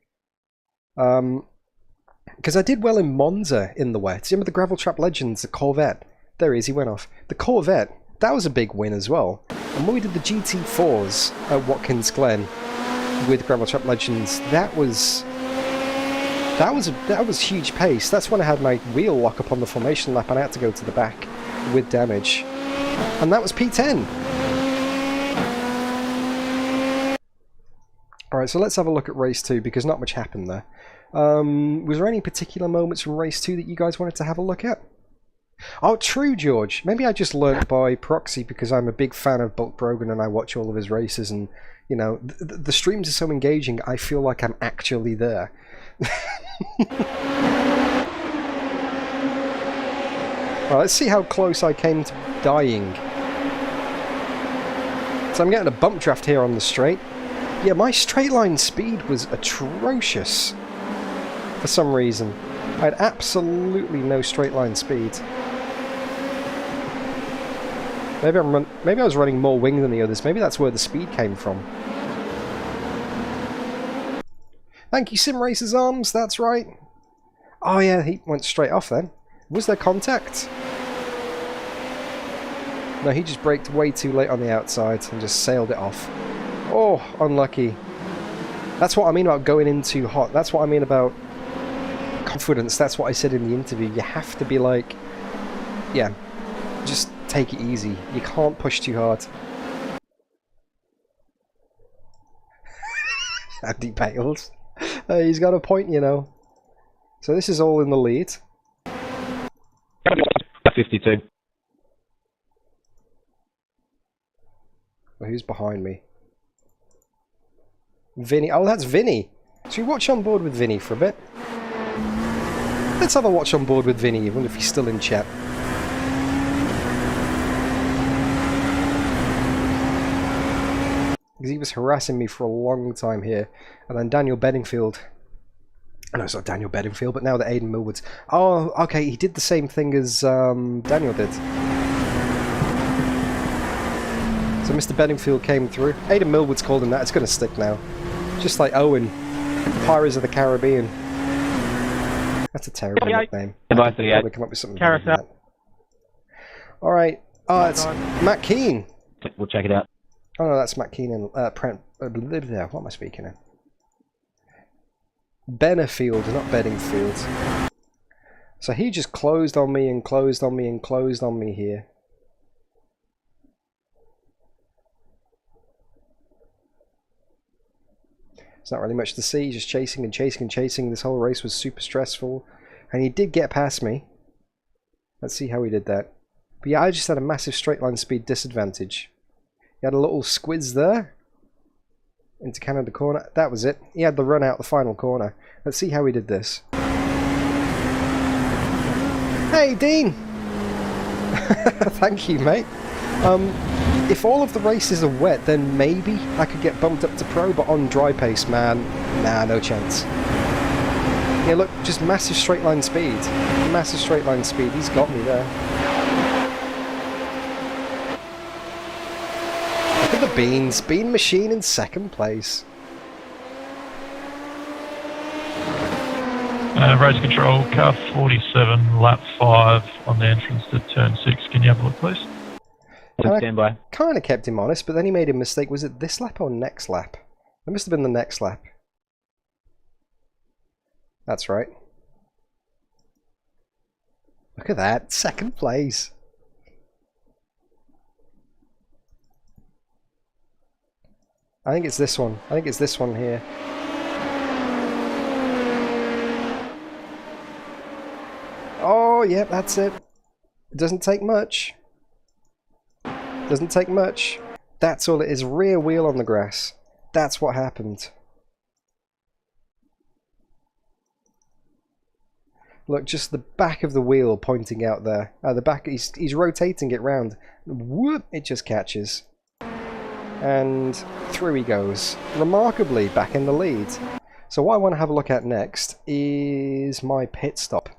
Because I did well in Monza in the wet. You remember the Gravel Trap Legends, the Corvette? There he is, he went off. The Corvette, that was a big win as well. And when we did the GT4s at Watkins Glen with Gravel Trap Legends, that was huge pace. That's when I had my wheel lock up on the formation lap and I had to go to the back with damage. And that was P10. Alright, so let's have a look at race 2, because not much happened there. Was there any particular moments from race 2 that you guys wanted to have a look at? Oh, true, George. Maybe I just learnt by proxy because I'm a big fan of Bulk Brogan and I watch all of his races, and, you know, the streams are so engaging, I feel like I'm actually there. Well, let's see how close I came to dying. So I'm getting a bump draft here on the straight. Yeah, my straight line speed was atrocious for some reason. I had absolutely no straight line speed. Maybe I was running more wing than the others. Maybe that's where the speed came from. Thank you, Sim Racers Arms. That's right. Oh yeah, he went straight off then. Was there contact? No, he just braked way too late on the outside and just sailed it off. Oh, unlucky. That's what I mean about going in too hot. That's what I mean about confidence. That's what I said in the interview. You have to be like, yeah, just take it easy. You can't push too hard. Andy Bales. He's got a point, you know. So this is all in the lead. 52. Well, who's behind me? Vinny. Oh, that's Vinny. Should we watch on board with Vinny for a bit? Let's have a watch on board with Vinny. I wonder if he's still in chat. Because he was harassing me for a long time here. And then Daniel Bedingfield. No, it's not Daniel Bedingfield, but now the Aidan Millwoods. Oh, okay, he did the same thing as Daniel did. So Mr. Bedingfield came through. Aidan Millwoods called him that. It's going to stick now. Just like Owen, Pirates of the Caribbean. That's a terrible nickname. Probably come up with something better than that. All right. Oh, it's Matt Keane. We'll check it out. Oh no, that's Matt Keane and what am I speaking of? Benefield, not Bedingfield. So he just closed on me and closed on me and closed on me here. It's not really much to see, just chasing and chasing and chasing. This whole race was super stressful. And he did get past me. Let's see how he did that. But yeah, I just had a massive straight line speed disadvantage. He had a little squiz there. Into Canada corner. That was it. He had the run out the final corner. Let's see how he did this. Hey, Dean! Thank you, mate. If all of the races are wet, then maybe I could get bumped up to pro, but on dry pace, man, nah, no chance. Yeah, look, just massive straight line speed. Massive straight line speed. He's got me there. Look at the beans. Bean Machine in second place. Race control, car 47, lap 5 on the entrance to turn 6. Can you have a look, please? Stand by. Kind of kept him honest, but then he made a mistake. Was it this lap or next lap? It must have been the next lap. That's right. Look at that. Second place. I think it's this one. I think it's this one here. Oh, yep, that's it. It doesn't take much. Doesn't take much. That's all it is. Rear wheel on the grass. That's what happened. Look, just the back of the wheel pointing out there. The back, he's rotating it round. Whoop, it just catches. And through he goes. Remarkably back in the lead. So what I want to have a look at next is my pit stop.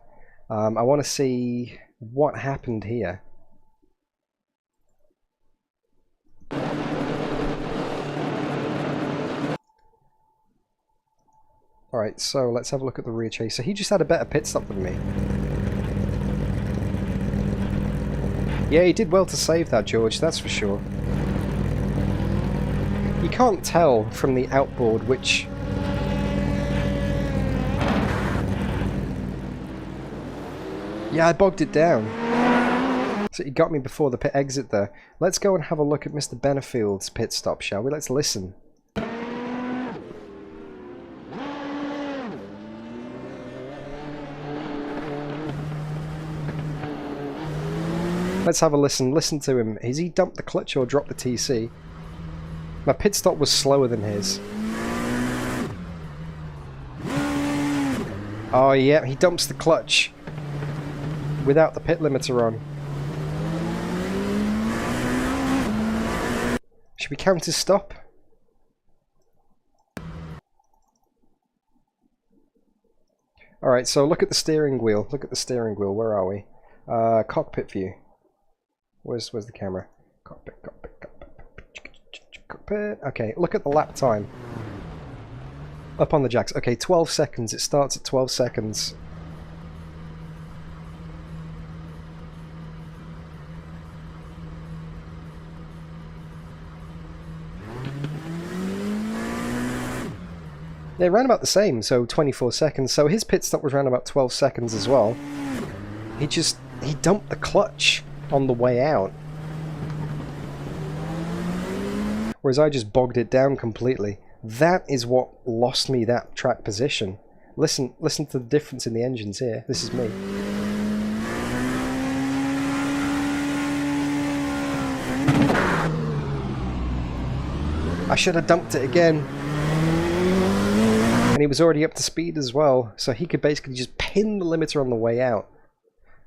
I want to see what happened here. Alright, so let's have a look at the rear chase. So he just had a better pit stop than me. Yeah, he did well to save that, George, that's for sure. You can't tell from the outboard which... Yeah, I bogged it down. So he got me before the pit exit there. Let's go and have a look at Mr. Benefield's pit stop, shall we? Let's listen. Let's have a listen. Listen to him. Has he dumped the clutch or dropped the TC? My pit stop was slower than his. Oh yeah, he dumps the clutch without the pit limiter on. Should we count his stop? Alright, so look at the steering wheel. Look at the steering wheel. Where are we? Cockpit view. Where's the camera? Cockpit. Okay, look at the lap time. Up on the jacks. Okay, 12 seconds. It starts at 12 seconds. They ran about the same, so 24 seconds. So his pit stop was around about 12 seconds as well. He dumped the clutch on the way out. Whereas I just bogged it down completely. That is what lost me that track position. Listen to the difference in the engines here. This is me. I should have dumped it again. And he was already up to speed as well, so he could basically just pin the limiter on the way out.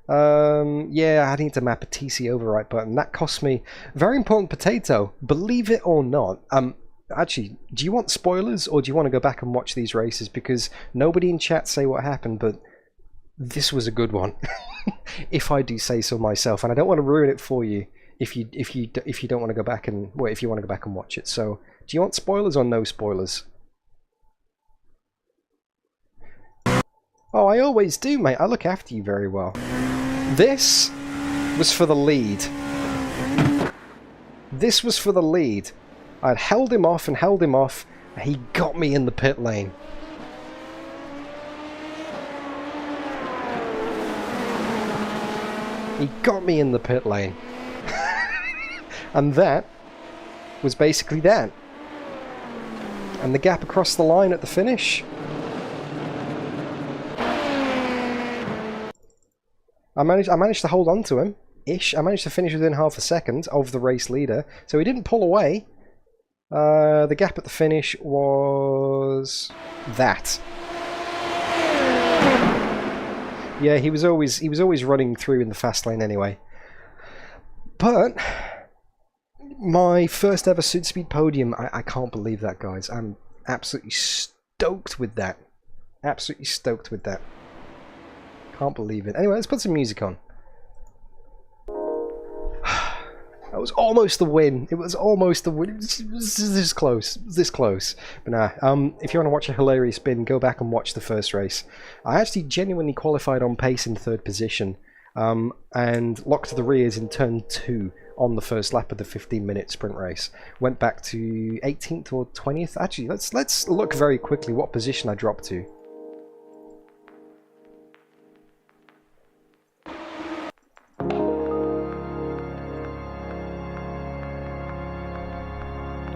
Yeah, I need to map a TC override button. That cost me very important potato, believe it or not. Actually, do you want spoilers or do you want to go back and watch these races? Because nobody in chat say what happened, but this was a good one. If I do say so myself, and I don't want to ruin it for you if you don't want to go back and if you want to go back and watch it. So, do you want spoilers or no spoilers? Oh, I always do, mate. I look after you very well. This was for the lead. This was for the lead. I'd held him off and held him off. And he got me in the pit lane. He got me in the pit lane. And that was basically that. And the gap across the line at the finish. I managed to hold on to him, ish. I managed to finish within half a second of the race leader, so he didn't pull away. The gap at the finish was that. Yeah, he was always running through in the fast lane anyway. But my first ever Sudspeed podium, I can't believe that, guys. I'm absolutely stoked with that. Absolutely stoked with that. Can't believe it. Anyway, let's put some music on. That was almost the win. It was almost the win. It was this close. This close. But nah, if you want to watch a hilarious spin, go back and watch the first race. I actually genuinely qualified on pace in 3rd position, and locked the rears in turn 2 on the first lap of the 15-minute sprint race. Went back to 18th or 20th. Actually, let's look very quickly what position I dropped to.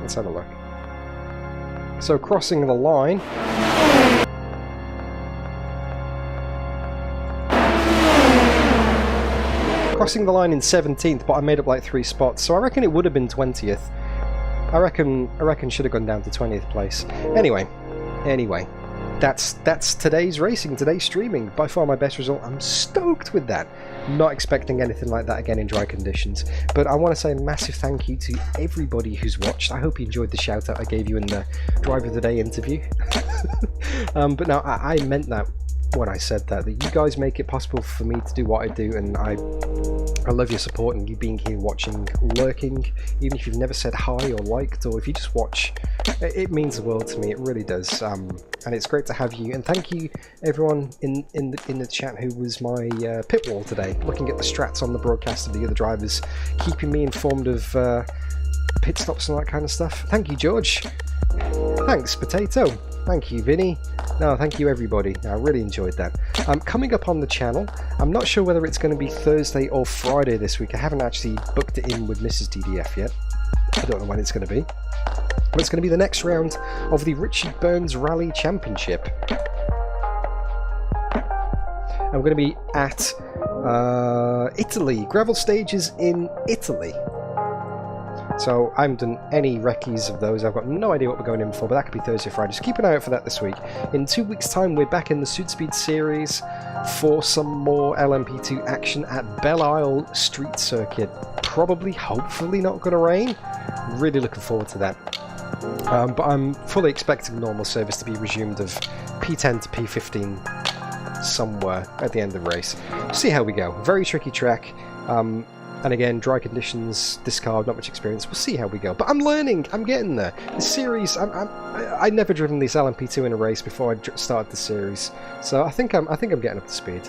Let's have a look. So crossing the line. Crossing the line in 17th, but I made up like 3 spots, so I reckon it would have been 20th. I reckon should have gone down to 20th place. Anyway, that's today's racing, today's streaming. By far my best result. I'm stoked with that. Not expecting anything like that again in dry conditions. But I want to say a massive thank you to everybody who's watched. I hope you enjoyed the shout out I gave you in the Driver of the Day interview. But no, I meant that when I said that you guys make it possible for me to do what I do, and I love your support and you being here watching, lurking, even if you've never said hi or liked, or if you just watch. It means the world to me, it really does, and it's great to have you. And thank you everyone in the chat who was my pit wall today, looking at the strats on the broadcast of the other drivers, keeping me informed of pit stops and that kind of stuff. Thank you, George. Thanks, Potato. Thank you, Vinny. No, thank you, everybody. I really enjoyed that. Coming up on the channel, I'm not sure whether it's going to be Thursday or Friday this week. I haven't actually booked it in with Mrs. DDF yet. I don't know when it's going to be. But it's going to be the next round of the Richard Burns Rally Championship. And we're going to be at Italy, gravel stages in Italy. So I haven't done any recce's of those. I've got no idea what we're going in for, but that could be Thursday, Friday. Just keep an eye out for that this week. In 2 weeks' time, we're back in the Südspeed series for some more LMP2 action at Belle Isle Street Circuit. Probably, hopefully not going to rain. Really looking forward to that. But I'm fully expecting normal service to be resumed of P10 to P15 somewhere at the end of the race. See how we go. Very tricky track. And again, dry conditions, discard, not much experience. We'll see how we go. But I'm learning. I'm getting there. The series, I'd never driven this LMP2 in a race before I started the series, so I think I'm getting up to speed.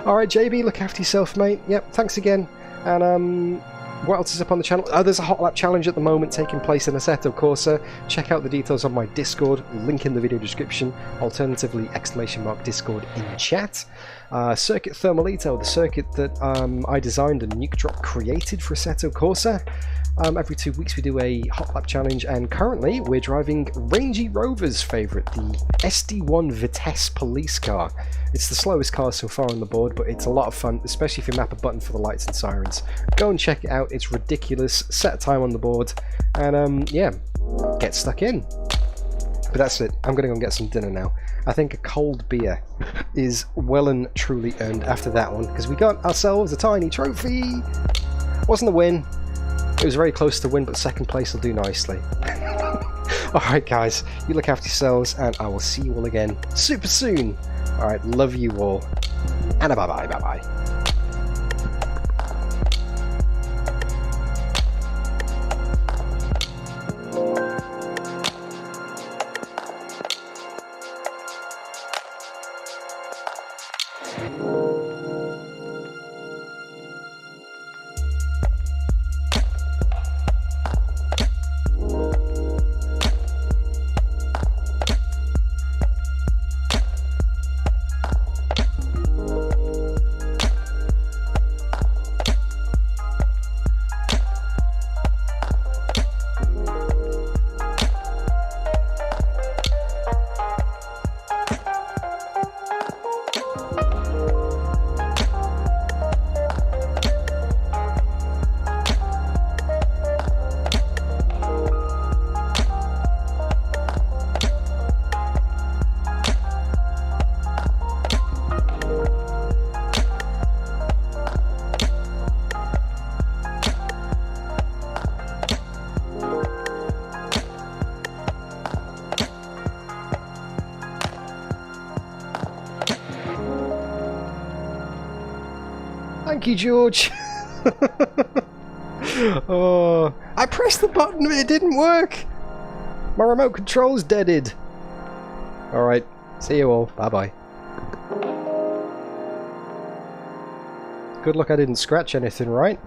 All right, JB, look after yourself, mate. Yep, thanks again. And what else is up on the channel? Oh, there's a hot lap challenge at the moment taking place in Assetto Corsa. Check out the details on my Discord, link in the video description. Alternatively, !Discord in chat. Circuit Thermalito, the circuit that I designed and Nuke Drop created for Assetto Corsa. Every 2 weeks we do a hot lap challenge, and currently we're driving Rangy Rover's favourite, the SD1 Vitesse police car. It's the slowest car so far on the board, but it's a lot of fun, especially if you map a button for the lights and sirens. Go and check it out, it's ridiculous. Set a time on the board, and yeah, get stuck in. But that's it, I'm going to go and get some dinner now. I think a cold beer is well and truly earned after that one, because we got ourselves a tiny trophy. Wasn't a win. It was very close to win, but second place will do nicely. Alright guys, you look after yourselves, and I will see you all again super soon. Alright, love you all, and bye-bye, bye-bye. Thank you, George. Oh, I pressed the button, but it didn't work. My remote control's deaded. Alright, see you all. Bye-bye. Good luck I didn't scratch anything, right?